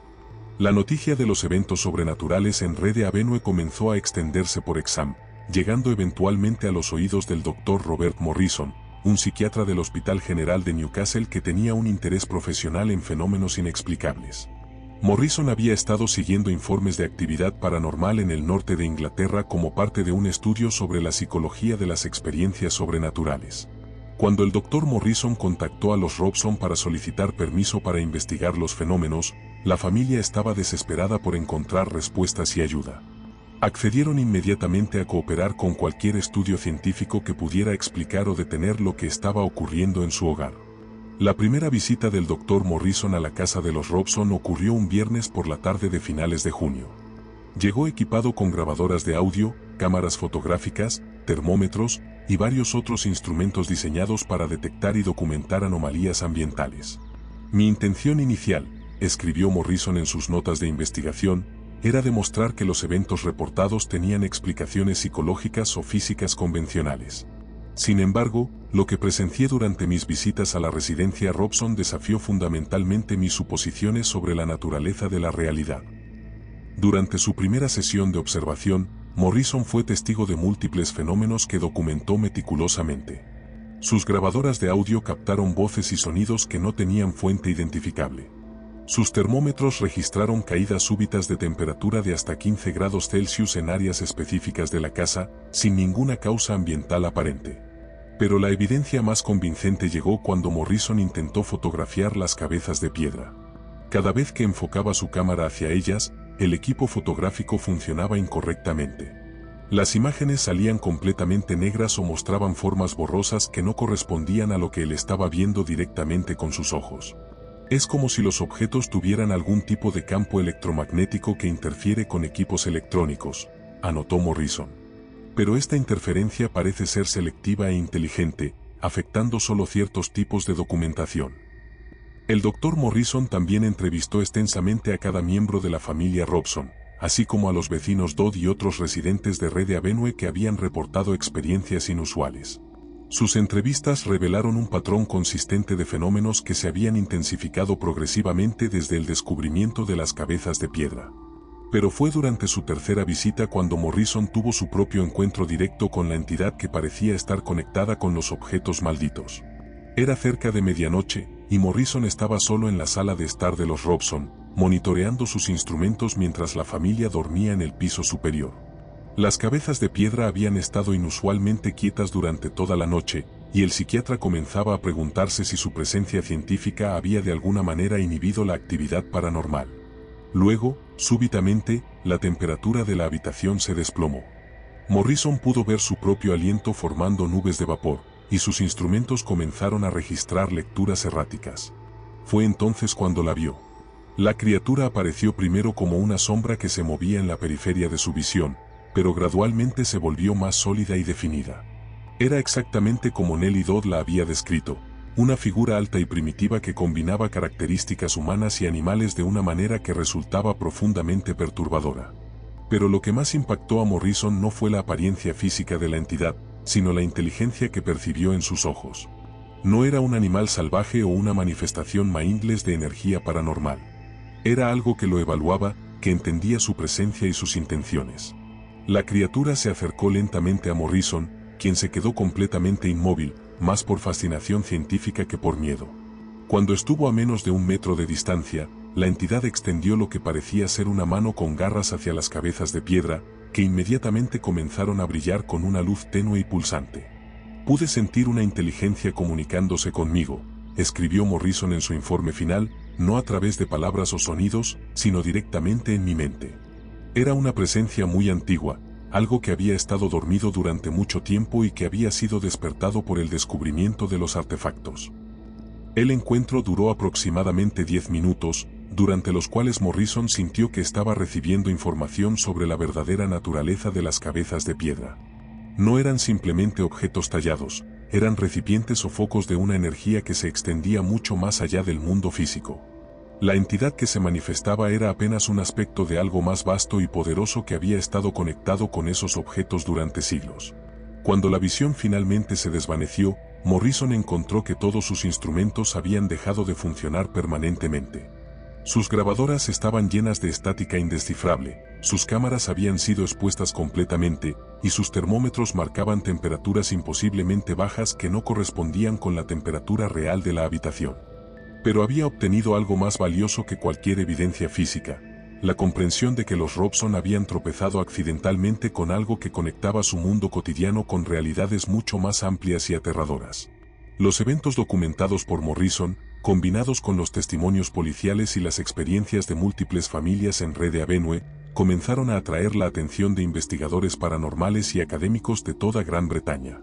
La noticia de los eventos sobrenaturales en Rede Avenue comenzó a extenderse por Exham, llegando eventualmente a los oídos del Dr. Robert Morrison, un psiquiatra del Hospital General de Newcastle que tenía un interés profesional en fenómenos inexplicables. Morrison había estado siguiendo informes de actividad paranormal en el norte de Inglaterra como parte de un estudio sobre la psicología de las experiencias sobrenaturales. Cuando el Dr. Morrison contactó a los Robson para solicitar permiso para investigar los fenómenos, la familia estaba desesperada por encontrar respuestas y ayuda. Accedieron inmediatamente a cooperar con cualquier estudio científico que pudiera explicar o detener lo que estaba ocurriendo en su hogar. La primera visita del Dr. Morrison a la casa de los Robson ocurrió un viernes por la tarde de finales de junio. Llegó equipado con grabadoras de audio, cámaras fotográficas, termómetros y varios otros instrumentos diseñados para detectar y documentar anomalías ambientales. Mi intención inicial, escribió Morrison en sus notas de investigación, era demostrar que los eventos reportados tenían explicaciones psicológicas o físicas convencionales. Sin embargo, lo que presencié durante mis visitas a la residencia Robson desafió fundamentalmente mis suposiciones sobre la naturaleza de la realidad. Durante su primera sesión de observación, Morrison fue testigo de múltiples fenómenos que documentó meticulosamente. Sus grabadoras de audio captaron voces y sonidos que no tenían fuente identificable. Sus termómetros registraron caídas súbitas de temperatura de hasta 15 grados Celsius en áreas específicas de la casa, sin ninguna causa ambiental aparente. Pero la evidencia más convincente llegó cuando Morrison intentó fotografiar las cabezas de piedra. Cada vez que enfocaba su cámara hacia ellas, el equipo fotográfico funcionaba incorrectamente. Las imágenes salían completamente negras o mostraban formas borrosas que no correspondían a lo que él estaba viendo directamente con sus ojos. Es como si los objetos tuvieran algún tipo de campo electromagnético que interfiere con equipos electrónicos, anotó Morrison. Pero esta interferencia parece ser selectiva e inteligente, afectando solo ciertos tipos de documentación. El Dr. Morrison también entrevistó extensamente a cada miembro de la familia Robson, así como a los vecinos Dodd y otros residentes de Rede Avenue que habían reportado experiencias inusuales. Sus entrevistas revelaron un patrón consistente de fenómenos que se habían intensificado progresivamente desde el descubrimiento de las cabezas de piedra. Pero fue durante su tercera visita cuando Morrison tuvo su propio encuentro directo con la entidad que parecía estar conectada con los objetos malditos. Era cerca de medianoche, y Morrison estaba solo en la sala de estar de los Robson, monitoreando sus instrumentos mientras la familia dormía en el piso superior. Las cabezas de piedra habían estado inusualmente quietas durante toda la noche, y el psiquiatra comenzaba a preguntarse si su presencia científica había de alguna manera inhibido la actividad paranormal. Luego, súbitamente, la temperatura de la habitación se desplomó. Morrison pudo ver su propio aliento formando nubes de vapor, y sus instrumentos comenzaron a registrar lecturas erráticas. Fue entonces cuando la vio. La criatura apareció primero como una sombra que se movía en la periferia de su visión, pero gradualmente se volvió más sólida y definida. Era exactamente como Nellie Dodd la había descrito, una figura alta y primitiva que combinaba características humanas y animales de una manera que resultaba profundamente perturbadora. Pero lo que más impactó a Morrison no fue la apariencia física de la entidad, sino la inteligencia que percibió en sus ojos. No era un animal salvaje o una manifestación mindless de energía paranormal. Era algo que lo evaluaba, que entendía su presencia y sus intenciones. La criatura se acercó lentamente a Morrison, quien se quedó completamente inmóvil, más por fascinación científica que por miedo. Cuando estuvo a menos de 1 metro de distancia, la entidad extendió lo que parecía ser una mano con garras hacia las cabezas de piedra, que inmediatamente comenzaron a brillar con una luz tenue y pulsante. Pude sentir una inteligencia comunicándose conmigo, escribió Morrison en su informe final, no a través de palabras o sonidos, sino directamente en mi mente. Era una presencia muy antigua, algo que había estado dormido durante mucho tiempo y que había sido despertado por el descubrimiento de los artefactos. El encuentro duró aproximadamente 10 minutos, durante los cuales Morrison sintió que estaba recibiendo información sobre la verdadera naturaleza de las cabezas de piedra. No eran simplemente objetos tallados, eran recipientes o focos de una energía que se extendía mucho más allá del mundo físico. La entidad que se manifestaba era apenas un aspecto de algo más vasto y poderoso que había estado conectado con esos objetos durante siglos. Cuando la visión finalmente se desvaneció, Morrison encontró que todos sus instrumentos habían dejado de funcionar permanentemente. Sus grabadoras estaban llenas de estática indescifrable, sus cámaras habían sido expuestas completamente, y sus termómetros marcaban temperaturas imposiblemente bajas que no correspondían con la temperatura real de la habitación. Pero había obtenido algo más valioso que cualquier evidencia física, la comprensión de que los Robson habían tropezado accidentalmente con algo que conectaba su mundo cotidiano con realidades mucho más amplias y aterradoras. Los eventos documentados por Morrison, combinados con los testimonios policiales y las experiencias de múltiples familias en Red Avenue, comenzaron a atraer la atención de investigadores paranormales y académicos de toda Gran Bretaña.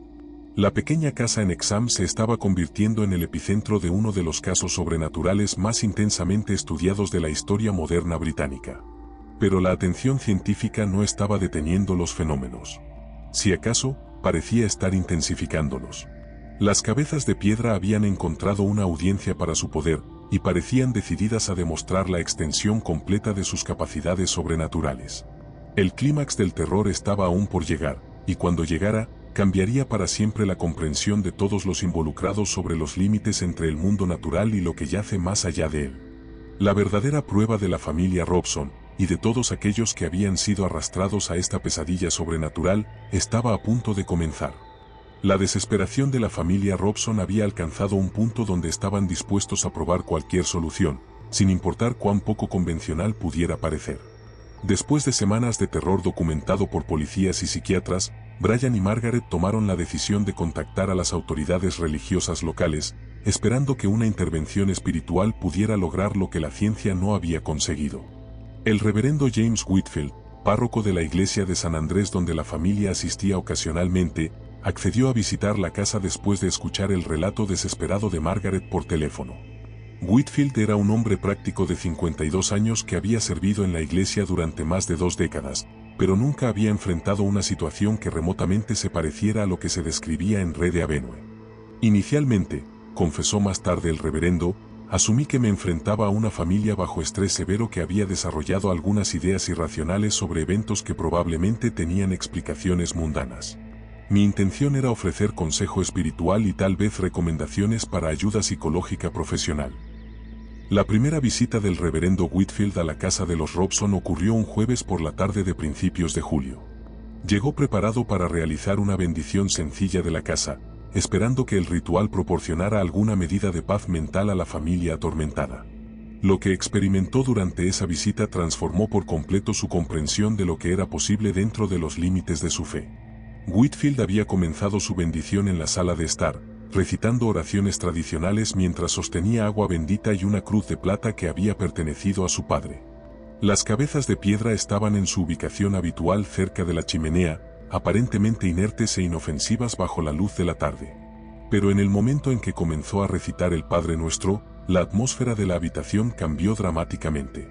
La pequeña casa en Hexham se estaba convirtiendo en el epicentro de uno de los casos sobrenaturales más intensamente estudiados de la historia moderna británica. Pero la atención científica no estaba deteniendo los fenómenos. Si acaso, parecía estar intensificándolos. Las cabezas de piedra habían encontrado una audiencia para su poder, y parecían decididas a demostrar la extensión completa de sus capacidades sobrenaturales. El clímax del terror estaba aún por llegar, y cuando llegara, cambiaría para siempre la comprensión de todos los involucrados sobre los límites entre el mundo natural y lo que yace más allá de él. La verdadera prueba de la familia Robson, y de todos aquellos que habían sido arrastrados a esta pesadilla sobrenatural, estaba a punto de comenzar. La desesperación de la familia Robson había alcanzado un punto donde estaban dispuestos a probar cualquier solución, sin importar cuán poco convencional pudiera parecer. Después de semanas de terror documentado por policías y psiquiatras, Brian y Margaret tomaron la decisión de contactar a las autoridades religiosas locales, esperando que una intervención espiritual pudiera lograr lo que la ciencia no había conseguido. El reverendo James Whitfield, párroco de la iglesia de San Andrés donde la familia asistía ocasionalmente, accedió a visitar la casa después de escuchar el relato desesperado de Margaret por teléfono. Whitfield era un hombre práctico de 52 años que había servido en la iglesia durante más de 2 décadas, pero nunca había enfrentado una situación que remotamente se pareciera a lo que se describía en Red Avenue. Inicialmente, confesó más tarde el reverendo, asumí que me enfrentaba a una familia bajo estrés severo que había desarrollado algunas ideas irracionales sobre eventos que probablemente tenían explicaciones mundanas. Mi intención era ofrecer consejo espiritual y tal vez recomendaciones para ayuda psicológica profesional. La primera visita del reverendo Whitfield a la casa de los Robson ocurrió un jueves por la tarde de principios de julio. Llegó preparado para realizar una bendición sencilla de la casa, esperando que el ritual proporcionara alguna medida de paz mental a la familia atormentada. Lo que experimentó durante esa visita transformó por completo su comprensión de lo que era posible dentro de los límites de su fe. Whitfield había comenzado su bendición en la sala de estar, recitando oraciones tradicionales mientras sostenía agua bendita y una cruz de plata que había pertenecido a su padre. Las cabezas de piedra estaban en su ubicación habitual cerca de la chimenea, aparentemente inertes e inofensivas bajo la luz de la tarde. Pero en el momento en que comenzó a recitar el Padre Nuestro, la atmósfera de la habitación cambió dramáticamente.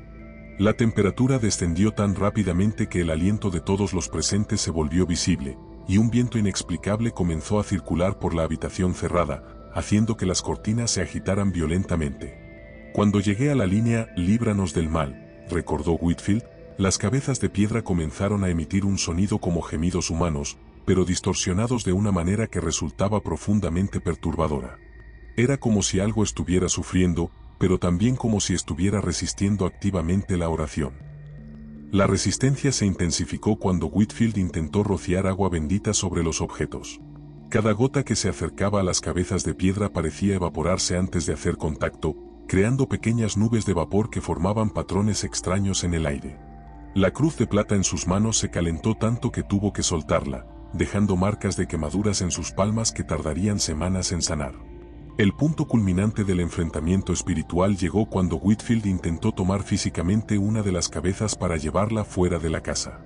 La temperatura descendió tan rápidamente que el aliento de todos los presentes se volvió visible, y un viento inexplicable comenzó a circular por la habitación cerrada, haciendo que las cortinas se agitaran violentamente. Cuando llegué a la línea «Líbranos del mal», recordó Whitfield, las cabezas de piedra comenzaron a emitir un sonido como gemidos humanos, pero distorsionados de una manera que resultaba profundamente perturbadora. Era como si algo estuviera sufriendo, pero también como si estuviera resistiendo activamente la oración. La resistencia se intensificó cuando Whitfield intentó rociar agua bendita sobre los objetos. Cada gota que se acercaba a las cabezas de piedra parecía evaporarse antes de hacer contacto, creando pequeñas nubes de vapor que formaban patrones extraños en el aire. La cruz de plata en sus manos se calentó tanto que tuvo que soltarla, dejando marcas de quemaduras en sus palmas que tardarían semanas en sanar. El punto culminante del enfrentamiento espiritual llegó cuando Whitfield intentó tomar físicamente una de las cabezas para llevarla fuera de la casa.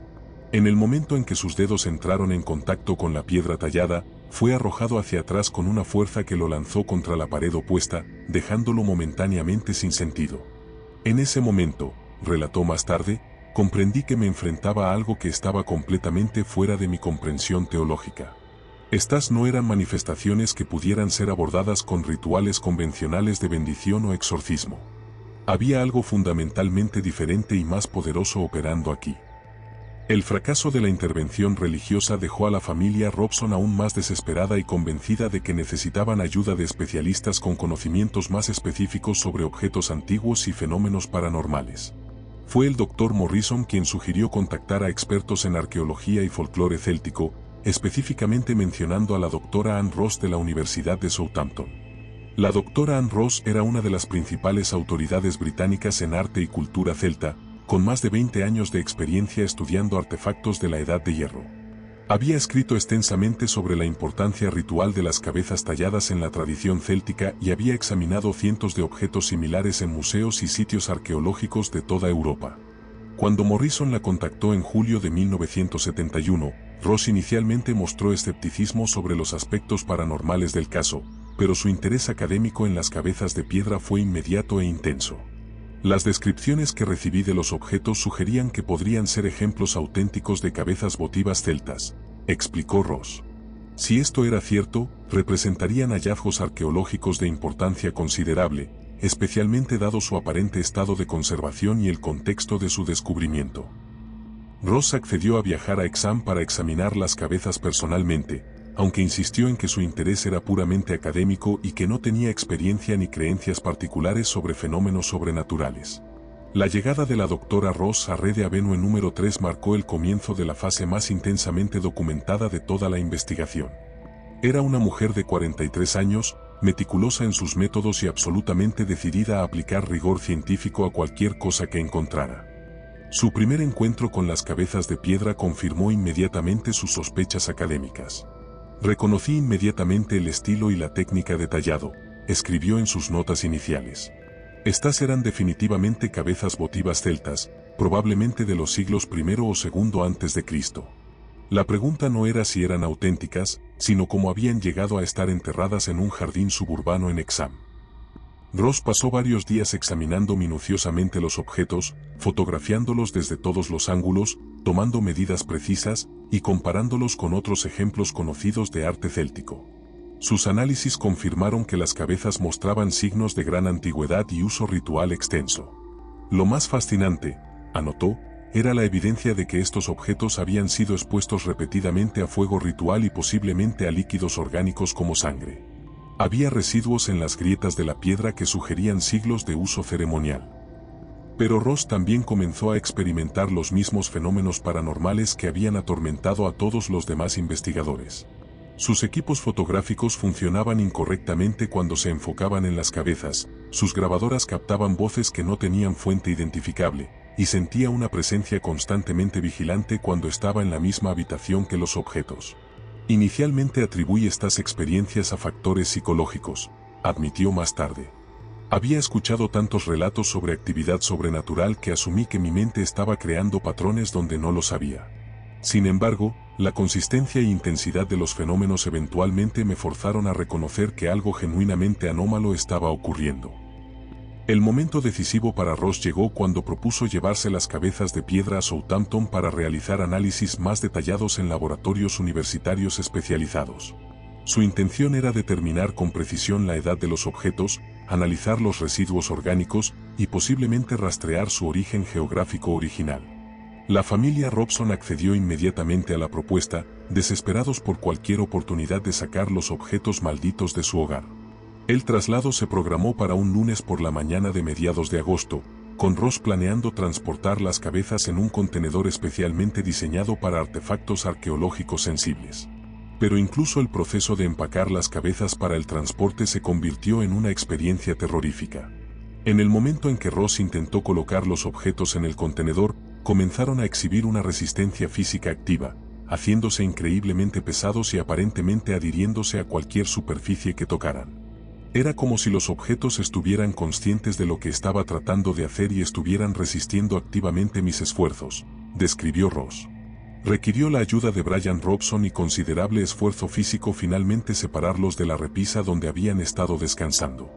En el momento en que sus dedos entraron en contacto con la piedra tallada, fue arrojado hacia atrás con una fuerza que lo lanzó contra la pared opuesta, dejándolo momentáneamente sin sentido. En ese momento, relató más tarde, comprendí que me enfrentaba a algo que estaba completamente fuera de mi comprensión teológica. Estas no eran manifestaciones que pudieran ser abordadas con rituales convencionales de bendición o exorcismo. Había algo fundamentalmente diferente y más poderoso operando aquí. El fracaso de la intervención religiosa dejó a la familia Robson aún más desesperada y convencida de que necesitaban ayuda de especialistas con conocimientos más específicos sobre objetos antiguos y fenómenos paranormales. Fue el Dr. Morrison quien sugirió contactar a expertos en arqueología y folclore céltico, específicamente mencionando a la doctora Anne Ross de la Universidad de Southampton. La doctora Anne Ross era una de las principales autoridades británicas en arte y cultura celta, con más de 20 años de experiencia estudiando artefactos de la Edad de Hierro. Había escrito extensamente sobre la importancia ritual de las cabezas talladas en la tradición céltica y había examinado cientos de objetos similares en museos y sitios arqueológicos de toda Europa. Cuando Morrison la contactó en julio de 1971, Ross inicialmente mostró escepticismo sobre los aspectos paranormales del caso, pero su interés académico en las cabezas de piedra fue inmediato e intenso. Las descripciones que recibí de los objetos sugerían que podrían ser ejemplos auténticos de cabezas votivas celtas, explicó Ross. Si esto era cierto, representarían hallazgos arqueológicos de importancia considerable, especialmente dado su aparente estado de conservación y el contexto de su descubrimiento. Ross accedió a viajar a Hexham para examinar las cabezas personalmente, aunque insistió en que su interés era puramente académico y que no tenía experiencia ni creencias particulares sobre fenómenos sobrenaturales. La llegada de la doctora Ross a Rede Avenue número 3 marcó el comienzo de la fase más intensamente documentada de toda la investigación. Era una mujer de 43 años, meticulosa en sus métodos y absolutamente decidida a aplicar rigor científico a cualquier cosa que encontrara. Su primer encuentro con las cabezas de piedra confirmó inmediatamente sus sospechas académicas. Reconocí inmediatamente el estilo y la técnica de tallado, escribió en sus notas iniciales. Estas eran definitivamente cabezas votivas celtas, probablemente de los siglos I o II antes de Cristo. La pregunta no era si eran auténticas, sino cómo habían llegado a estar enterradas en un jardín suburbano en Hexham. Ross pasó varios días examinando minuciosamente los objetos, fotografiándolos desde todos los ángulos, tomando medidas precisas y comparándolos con otros ejemplos conocidos de arte céltico. Sus análisis confirmaron que las cabezas mostraban signos de gran antigüedad y uso ritual extenso. Lo más fascinante, anotó, era la evidencia de que estos objetos habían sido expuestos repetidamente a fuego ritual y posiblemente a líquidos orgánicos como sangre. Había residuos en las grietas de la piedra que sugerían siglos de uso ceremonial. Pero Ross también comenzó a experimentar los mismos fenómenos paranormales que habían atormentado a todos los demás investigadores. Sus equipos fotográficos funcionaban incorrectamente cuando se enfocaban en las cabezas, sus grabadoras captaban voces que no tenían fuente identificable, y sentía una presencia constantemente vigilante cuando estaba en la misma habitación que los objetos. Inicialmente atribuí estas experiencias a factores psicológicos, admitió más tarde. Había escuchado tantos relatos sobre actividad sobrenatural que asumí que mi mente estaba creando patrones donde no los había. Sin embargo, la consistencia e intensidad de los fenómenos eventualmente me forzaron a reconocer que algo genuinamente anómalo estaba ocurriendo. El momento decisivo para Ross llegó cuando propuso llevarse las cabezas de piedra a Southampton para realizar análisis más detallados en laboratorios universitarios especializados. Su intención era determinar con precisión la edad de los objetos, analizar los residuos orgánicos y posiblemente rastrear su origen geográfico original. La familia Robson accedió inmediatamente a la propuesta, desesperados por cualquier oportunidad de sacar los objetos malditos de su hogar. El traslado se programó para un lunes por la mañana de mediados de agosto, con Ross planeando transportar las cabezas en un contenedor especialmente diseñado para artefactos arqueológicos sensibles. Pero incluso el proceso de empacar las cabezas para el transporte se convirtió en una experiencia terrorífica. En el momento en que Ross intentó colocar los objetos en el contenedor, comenzaron a exhibir una resistencia física activa, haciéndose increíblemente pesados y aparentemente adhiriéndose a cualquier superficie que tocaran. Era como si los objetos estuvieran conscientes de lo que estaba tratando de hacer y estuvieran resistiendo activamente mis esfuerzos, describió Ross. Requirió la ayuda de Brian Robson y considerable esfuerzo físico finalmente separarlos de la repisa donde habían estado descansando.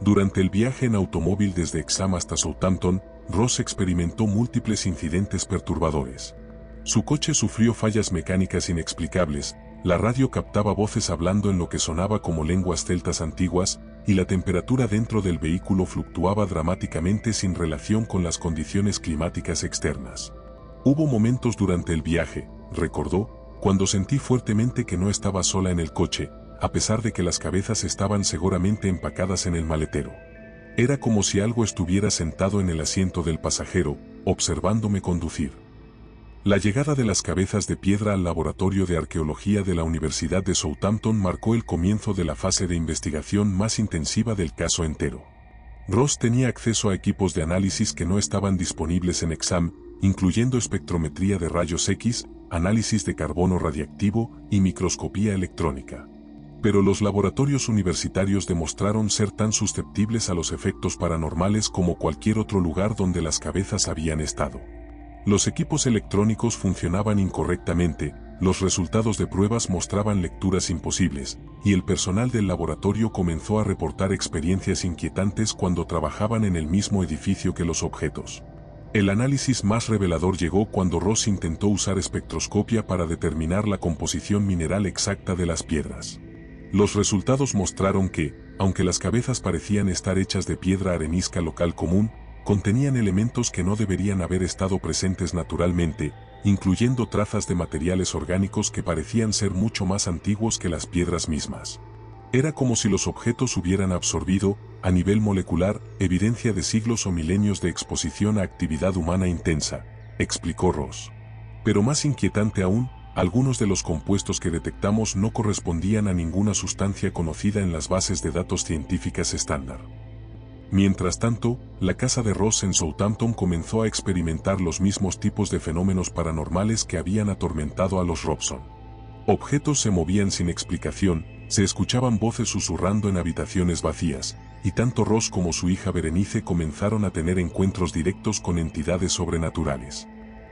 Durante el viaje en automóvil desde Exham hasta Southampton, Ross experimentó múltiples incidentes perturbadores. Su coche sufrió fallas mecánicas inexplicables, la radio captaba voces hablando en lo que sonaba como lenguas celtas antiguas, y la temperatura dentro del vehículo fluctuaba dramáticamente sin relación con las condiciones climáticas externas. Hubo momentos durante el viaje, recordó, cuando sentí fuertemente que no estaba sola en el coche, a pesar de que las cabezas estaban seguramente empacadas en el maletero. Era como si algo estuviera sentado en el asiento del pasajero, observándome conducir. La llegada de las cabezas de piedra al laboratorio de arqueología de la Universidad de Southampton marcó el comienzo de la fase de investigación más intensiva del caso entero. Ross tenía acceso a equipos de análisis que no estaban disponibles en Exham, incluyendo espectrometría de rayos X, análisis de carbono radiactivo y microscopía electrónica. Pero los laboratorios universitarios demostraron ser tan susceptibles a los efectos paranormales como cualquier otro lugar donde las cabezas habían estado. Los equipos electrónicos funcionaban incorrectamente, los resultados de pruebas mostraban lecturas imposibles, y el personal del laboratorio comenzó a reportar experiencias inquietantes cuando trabajaban en el mismo edificio que los objetos. El análisis más revelador llegó cuando Ross intentó usar espectroscopia para determinar la composición mineral exacta de las piedras. Los resultados mostraron que, aunque las cabezas parecían estar hechas de piedra arenisca local común, contenían elementos que no deberían haber estado presentes naturalmente, incluyendo trazas de materiales orgánicos que parecían ser mucho más antiguos que las piedras mismas. Era como si los objetos hubieran absorbido, a nivel molecular, evidencia de siglos o milenios de exposición a actividad humana intensa, explicó Ross. Pero más inquietante aún, algunos de los compuestos que detectamos no correspondían a ninguna sustancia conocida en las bases de datos científicas estándar. Mientras tanto, la casa de Ross en Southampton comenzó a experimentar los mismos tipos de fenómenos paranormales que habían atormentado a los Robson. Objetos se movían sin explicación, se escuchaban voces susurrando en habitaciones vacías, y tanto Ross como su hija Berenice comenzaron a tener encuentros directos con entidades sobrenaturales.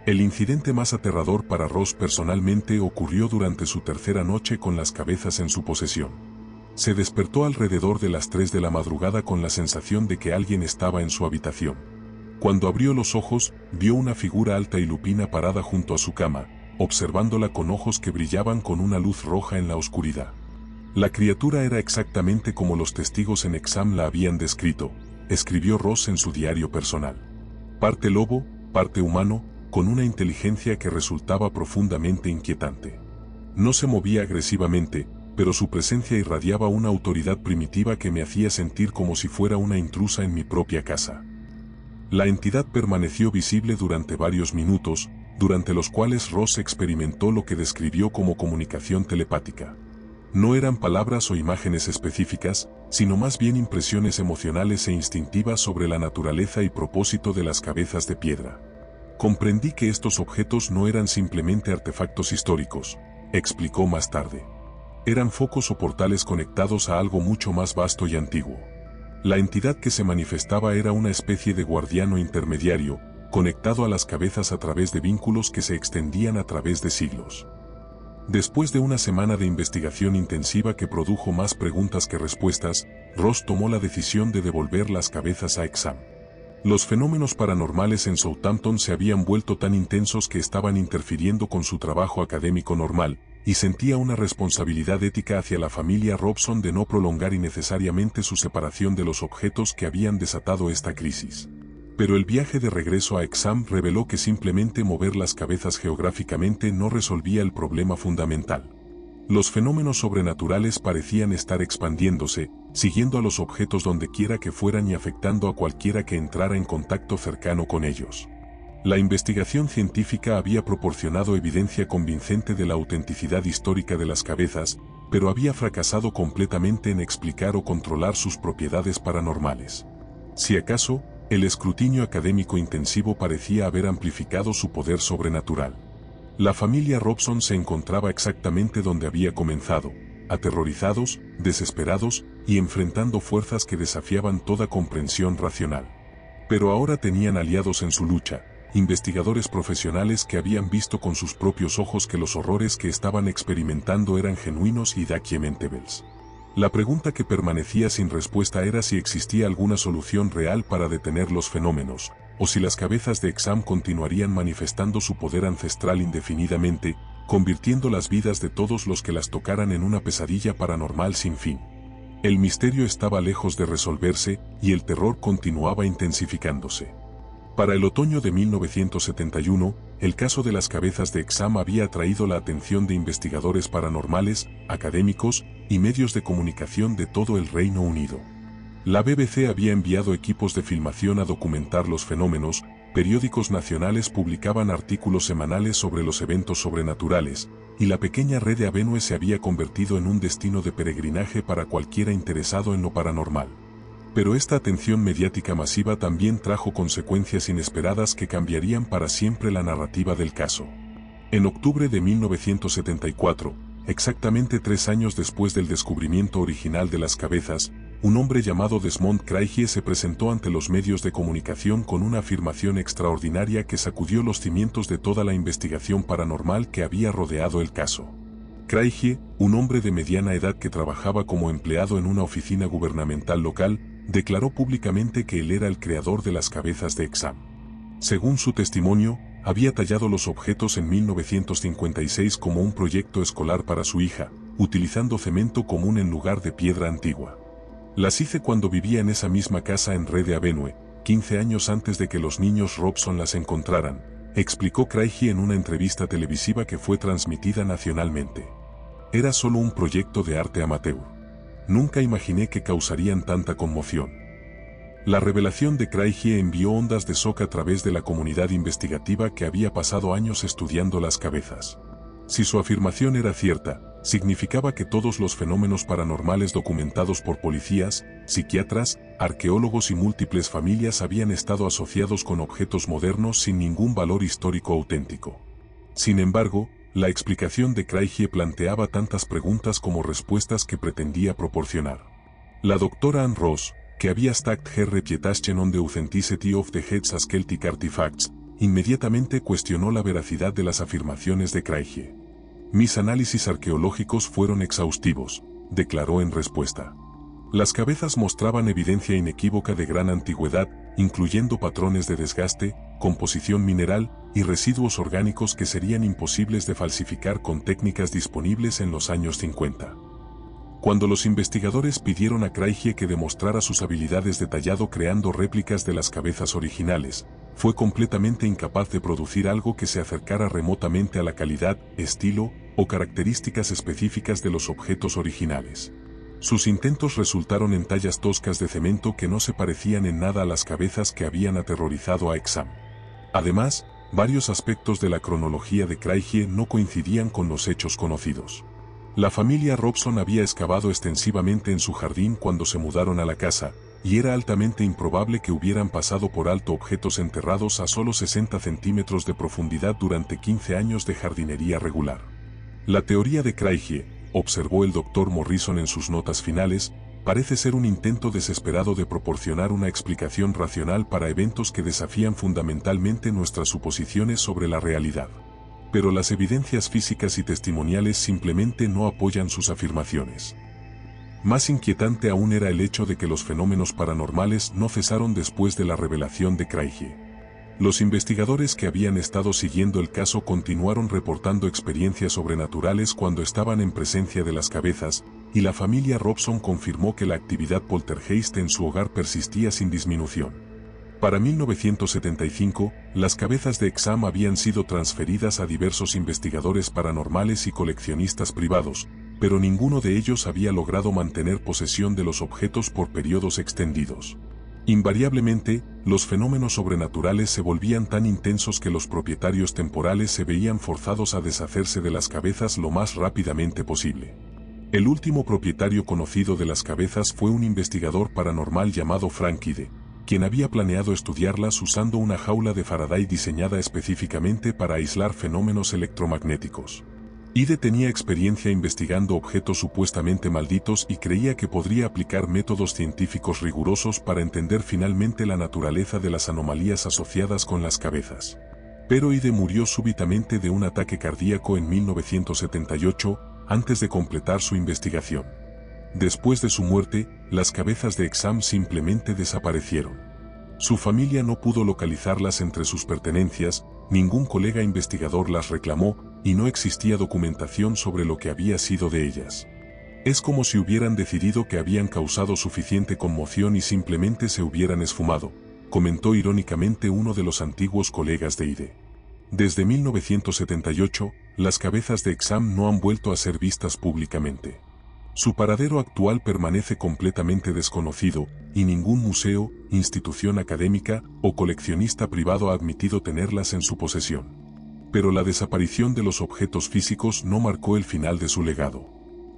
El incidente más aterrador para Ross personalmente ocurrió durante su tercera noche con las cabezas en su posesión. Se despertó alrededor de las 3 de la madrugada con la sensación de que alguien estaba en su habitación. Cuando abrió los ojos, vio una figura alta y lupina parada junto a su cama, observándola con ojos que brillaban con una luz roja en la oscuridad. La criatura era exactamente como los testigos en Exham la habían descrito, escribió Ross en su diario personal. Parte lobo, parte humano, con una inteligencia que resultaba profundamente inquietante. No se movía agresivamente, pero su presencia irradiaba una autoridad primitiva que me hacía sentir como si fuera una intrusa en mi propia casa. La entidad permaneció visible durante varios minutos, durante los cuales Ross experimentó lo que describió como comunicación telepática. No eran palabras o imágenes específicas, sino más bien impresiones emocionales e instintivas sobre la naturaleza y propósito de las cabezas de piedra. Comprendí que estos objetos no eran simplemente artefactos históricos, explicó más tarde. Eran focos o portales conectados a algo mucho más vasto y antiguo. La entidad que se manifestaba era una especie de guardián o intermediario, conectado a las cabezas a través de vínculos que se extendían a través de siglos. Después de una semana de investigación intensiva que produjo más preguntas que respuestas, Ross tomó la decisión de devolver las cabezas a Exam. Los fenómenos paranormales en Southampton se habían vuelto tan intensos que estaban interfiriendo con su trabajo académico normal, y sentía una responsabilidad ética hacia la familia Robson de no prolongar innecesariamente su separación de los objetos que habían desatado esta crisis. Pero el viaje de regreso a Exam reveló que simplemente mover las cabezas geográficamente no resolvía el problema fundamental. Los fenómenos sobrenaturales parecían estar expandiéndose, siguiendo a los objetos donde quiera que fueran y afectando a cualquiera que entrara en contacto cercano con ellos. La investigación científica había proporcionado evidencia convincente de la autenticidad histórica de las cabezas, pero había fracasado completamente en explicar o controlar sus propiedades paranormales. Si acaso, el escrutinio académico intensivo parecía haber amplificado su poder sobrenatural. La familia Robson se encontraba exactamente donde había comenzado, aterrorizados, desesperados y enfrentando fuerzas que desafiaban toda comprensión racional. Pero ahora tenían aliados en su lucha, investigadores profesionales que habían visto con sus propios ojos que los horrores que estaban experimentando eran genuinos y documentables. La pregunta que permanecía sin respuesta era si existía alguna solución real para detener los fenómenos, o si las cabezas de Exam continuarían manifestando su poder ancestral indefinidamente, convirtiendo las vidas de todos los que las tocaran en una pesadilla paranormal sin fin. El misterio estaba lejos de resolverse y el terror continuaba intensificándose. Para el otoño de 1971, el caso de las cabezas de Exam había atraído la atención de investigadores paranormales, académicos y medios de comunicación de todo el Reino Unido. La BBC había enviado equipos de filmación a documentar los fenómenos, periódicos nacionales publicaban artículos semanales sobre los eventos sobrenaturales, y la pequeña red de Avenue se había convertido en un destino de peregrinaje para cualquiera interesado en lo paranormal. Pero esta atención mediática masiva también trajo consecuencias inesperadas que cambiarían para siempre la narrativa del caso. En octubre de 1974, exactamente 3 años después del descubrimiento original de las cabezas, un hombre llamado Desmond Craigie se presentó ante los medios de comunicación con una afirmación extraordinaria que sacudió los cimientos de toda la investigación paranormal que había rodeado el caso. Craigie, un hombre de mediana edad que trabajaba como empleado en una oficina gubernamental local, declaró públicamente que él era el creador de las cabezas de Exam. Según su testimonio, había tallado los objetos en 1956 como un proyecto escolar para su hija, utilizando cemento común en lugar de piedra antigua. Las hice cuando vivía en esa misma casa en Red Avenue, 15 años antes de que los niños Robson las encontraran, explicó Craigie en una entrevista televisiva que fue transmitida nacionalmente. Era solo un proyecto de arte amateur. Nunca imaginé que causarían tanta conmoción. La revelación de Craigie envió ondas de shock a través de la comunidad investigativa que había pasado años estudiando las cabezas. Si su afirmación era cierta, significaba que todos los fenómenos paranormales documentados por policías, psiquiatras, arqueólogos y múltiples familias habían estado asociados con objetos modernos sin ningún valor histórico auténtico. Sin embargo, la explicación de Craigie planteaba tantas preguntas como respuestas que pretendía proporcionar. La doctora Ann Ross, que había stacked her reputation on the authenticity of the heads as Celtic artifacts, inmediatamente cuestionó la veracidad de las afirmaciones de Craigie. Mis análisis arqueológicos fueron exhaustivos, declaró en respuesta. Las cabezas mostraban evidencia inequívoca de gran antigüedad, incluyendo patrones de desgaste, composición mineral y residuos orgánicos que serían imposibles de falsificar con técnicas disponibles en los años 50. Cuando los investigadores pidieron a Craigie que demostrara sus habilidades de tallado creando réplicas de las cabezas originales, fue completamente incapaz de producir algo que se acercara remotamente a la calidad, estilo o características específicas de los objetos originales. Sus intentos resultaron en tallas toscas de cemento que no se parecían en nada a las cabezas que habían aterrorizado a Exam. Además, varios aspectos de la cronología de Craigie no coincidían con los hechos conocidos. La familia Robson había excavado extensivamente en su jardín cuando se mudaron a la casa, y era altamente improbable que hubieran pasado por alto objetos enterrados a solo 60 centímetros de profundidad durante 15 años de jardinería regular. La teoría de Craigie, observó el Dr. Morrison en sus notas finales, parece ser un intento desesperado de proporcionar una explicación racional para eventos que desafían fundamentalmente nuestras suposiciones sobre la realidad. Pero las evidencias físicas y testimoniales simplemente no apoyan sus afirmaciones. Más inquietante aún era el hecho de que los fenómenos paranormales no cesaron después de la revelación de Craigie. Los investigadores que habían estado siguiendo el caso continuaron reportando experiencias sobrenaturales cuando estaban en presencia de las cabezas, y la familia Robson confirmó que la actividad poltergeist en su hogar persistía sin disminución. Para 1975, las cabezas de Exam habían sido transferidas a diversos investigadores paranormales y coleccionistas privados, pero ninguno de ellos había logrado mantener posesión de los objetos por periodos extendidos. Invariablemente, los fenómenos sobrenaturales se volvían tan intensos que los propietarios temporales se veían forzados a deshacerse de las cabezas lo más rápidamente posible. El último propietario conocido de las cabezas fue un investigador paranormal llamado Frank Ide, quien había planeado estudiarlas usando una jaula de Faraday diseñada específicamente para aislar fenómenos electromagnéticos. Ide tenía experiencia investigando objetos supuestamente malditos y creía que podría aplicar métodos científicos rigurosos para entender finalmente la naturaleza de las anomalías asociadas con las cabezas. Pero Ide murió súbitamente de un ataque cardíaco en 1978, antes de completar su investigación. Después de su muerte, las cabezas de Exam simplemente desaparecieron. Su familia no pudo localizarlas entre sus pertenencias, ningún colega investigador las reclamó, y no existía documentación sobre lo que había sido de ellas. Es como si hubieran decidido que habían causado suficiente conmoción y simplemente se hubieran esfumado, comentó irónicamente uno de los antiguos colegas de Ide. Desde 1978, las cabezas de Exam no han vuelto a ser vistas públicamente. Su paradero actual permanece completamente desconocido, y ningún museo, institución académica o coleccionista privado ha admitido tenerlas en su posesión. Pero la desaparición de los objetos físicos no marcó el final de su legado.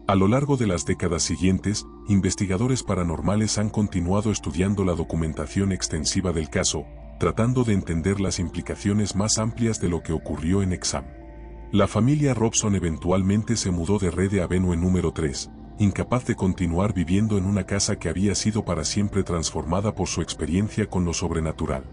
A lo largo de las décadas siguientes, investigadores paranormales han continuado estudiando la documentación extensiva del caso, tratando de entender las implicaciones más amplias de lo que ocurrió en Exam. La familia Robson eventualmente se mudó de Reede Avenue número 3, incapaz de continuar viviendo en una casa que había sido para siempre transformada por su experiencia con lo sobrenatural.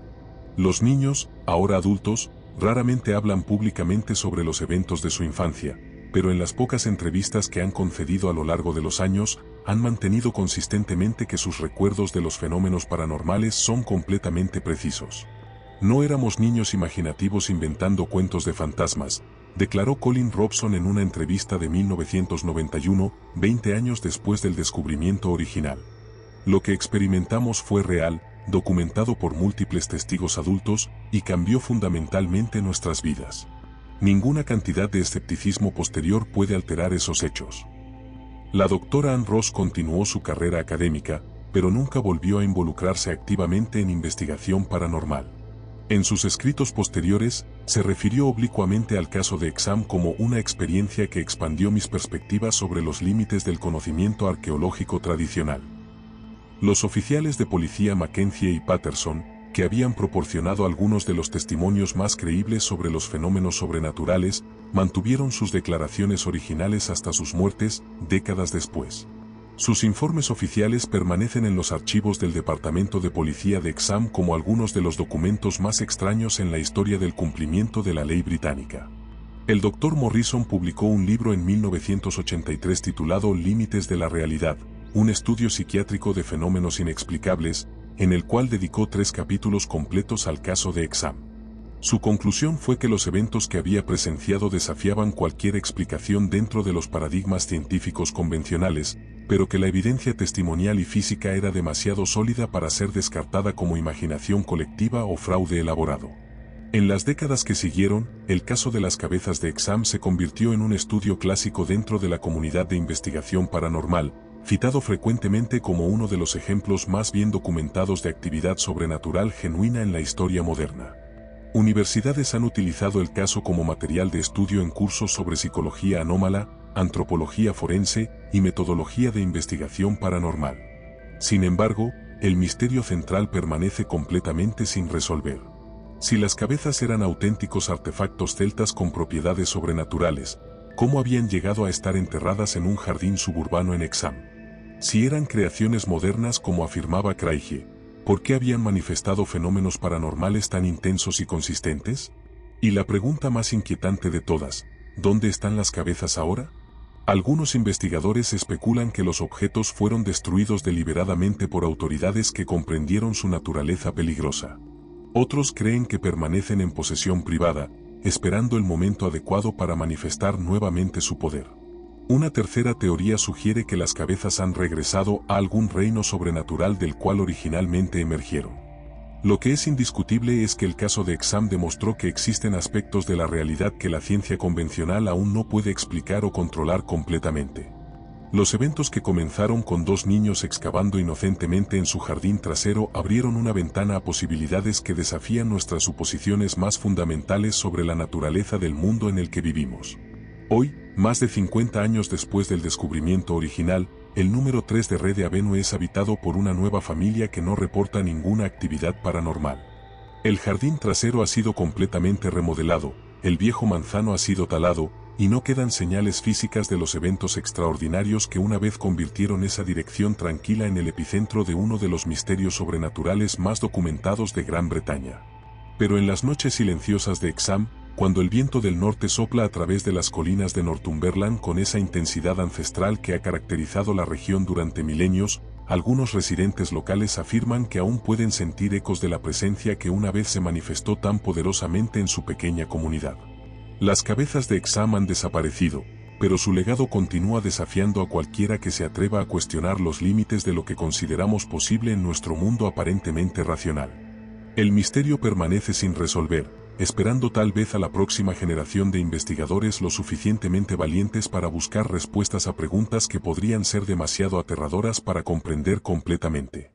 Los niños, ahora adultos, raramente hablan públicamente sobre los eventos de su infancia, pero en las pocas entrevistas que han concedido a lo largo de los años, han mantenido consistentemente que sus recuerdos de los fenómenos paranormales son completamente precisos. No éramos niños imaginativos inventando cuentos de fantasmas, declaró Colin Robson en una entrevista de 1991, 20 años después del descubrimiento original. Lo que experimentamos fue real, documentado por múltiples testigos adultos, y cambió fundamentalmente nuestras vidas. Ninguna cantidad de escepticismo posterior puede alterar esos hechos. La doctora Ann Ross continuó su carrera académica, pero nunca volvió a involucrarse activamente en investigación paranormal. En sus escritos posteriores, se refirió oblicuamente al caso de Exam como una experiencia que expandió mis perspectivas sobre los límites del conocimiento arqueológico tradicional. Los oficiales de policía Mackenzie y Patterson, que habían proporcionado algunos de los testimonios más creíbles sobre los fenómenos sobrenaturales, mantuvieron sus declaraciones originales hasta sus muertes, décadas después. Sus informes oficiales permanecen en los archivos del Departamento de Policía de Exam como algunos de los documentos más extraños en la historia del cumplimiento de la ley británica. El Dr. Morrison publicó un libro en 1983 titulado Límites de la Realidad, un estudio psiquiátrico de fenómenos inexplicables, en el cual dedicó 3 capítulos completos al caso de Exam. Su conclusión fue que los eventos que había presenciado desafiaban cualquier explicación dentro de los paradigmas científicos convencionales, pero que la evidencia testimonial y física era demasiado sólida para ser descartada como imaginación colectiva o fraude elaborado. En las décadas que siguieron, el caso de las cabezas de Exam se convirtió en un estudio clásico dentro de la comunidad de investigación paranormal, citado frecuentemente como uno de los ejemplos más bien documentados de actividad sobrenatural genuina en la historia moderna. Universidades han utilizado el caso como material de estudio en cursos sobre psicología anómala, antropología forense y metodología de investigación paranormal. Sin embargo, el misterio central permanece completamente sin resolver. Si las cabezas eran auténticos artefactos celtas con propiedades sobrenaturales, ¿Cómo habían llegado a estar enterradas en un jardín suburbano en Exam? Si eran creaciones modernas como afirmaba Craig, ¿por qué habían manifestado fenómenos paranormales tan intensos y consistentes? Y la pregunta más inquietante de todas, ¿dónde están las cabezas ahora? Algunos investigadores especulan que los objetos fueron destruidos deliberadamente por autoridades que comprendieron su naturaleza peligrosa. Otros creen que permanecen en posesión privada, esperando el momento adecuado para manifestar nuevamente su poder. Una tercera teoría sugiere que las cabezas han regresado a algún reino sobrenatural del cual originalmente emergieron. Lo que es indiscutible es que el caso de Exam demostró que existen aspectos de la realidad que la ciencia convencional aún no puede explicar o controlar completamente. Los eventos que comenzaron con dos niños excavando inocentemente en su jardín trasero abrieron una ventana a posibilidades que desafían nuestras suposiciones más fundamentales sobre la naturaleza del mundo en el que vivimos. Hoy, más de 50 años después del descubrimiento original, el número 3 de Red Avenue es habitado por una nueva familia que no reporta ninguna actividad paranormal. El jardín trasero ha sido completamente remodelado, el viejo manzano ha sido talado, y no quedan señales físicas de los eventos extraordinarios que una vez convirtieron esa dirección tranquila en el epicentro de uno de los misterios sobrenaturales más documentados de Gran Bretaña. Pero en las noches silenciosas de Exam, cuando el viento del norte sopla a través de las colinas de Northumberland con esa intensidad ancestral que ha caracterizado la región durante milenios, algunos residentes locales afirman que aún pueden sentir ecos de la presencia que una vez se manifestó tan poderosamente en su pequeña comunidad. Las cabezas de Exam han desaparecido, pero su legado continúa desafiando a cualquiera que se atreva a cuestionar los límites de lo que consideramos posible en nuestro mundo aparentemente racional. El misterio permanece sin resolver, esperando tal vez a la próxima generación de investigadores lo suficientemente valientes para buscar respuestas a preguntas que podrían ser demasiado aterradoras para comprender completamente.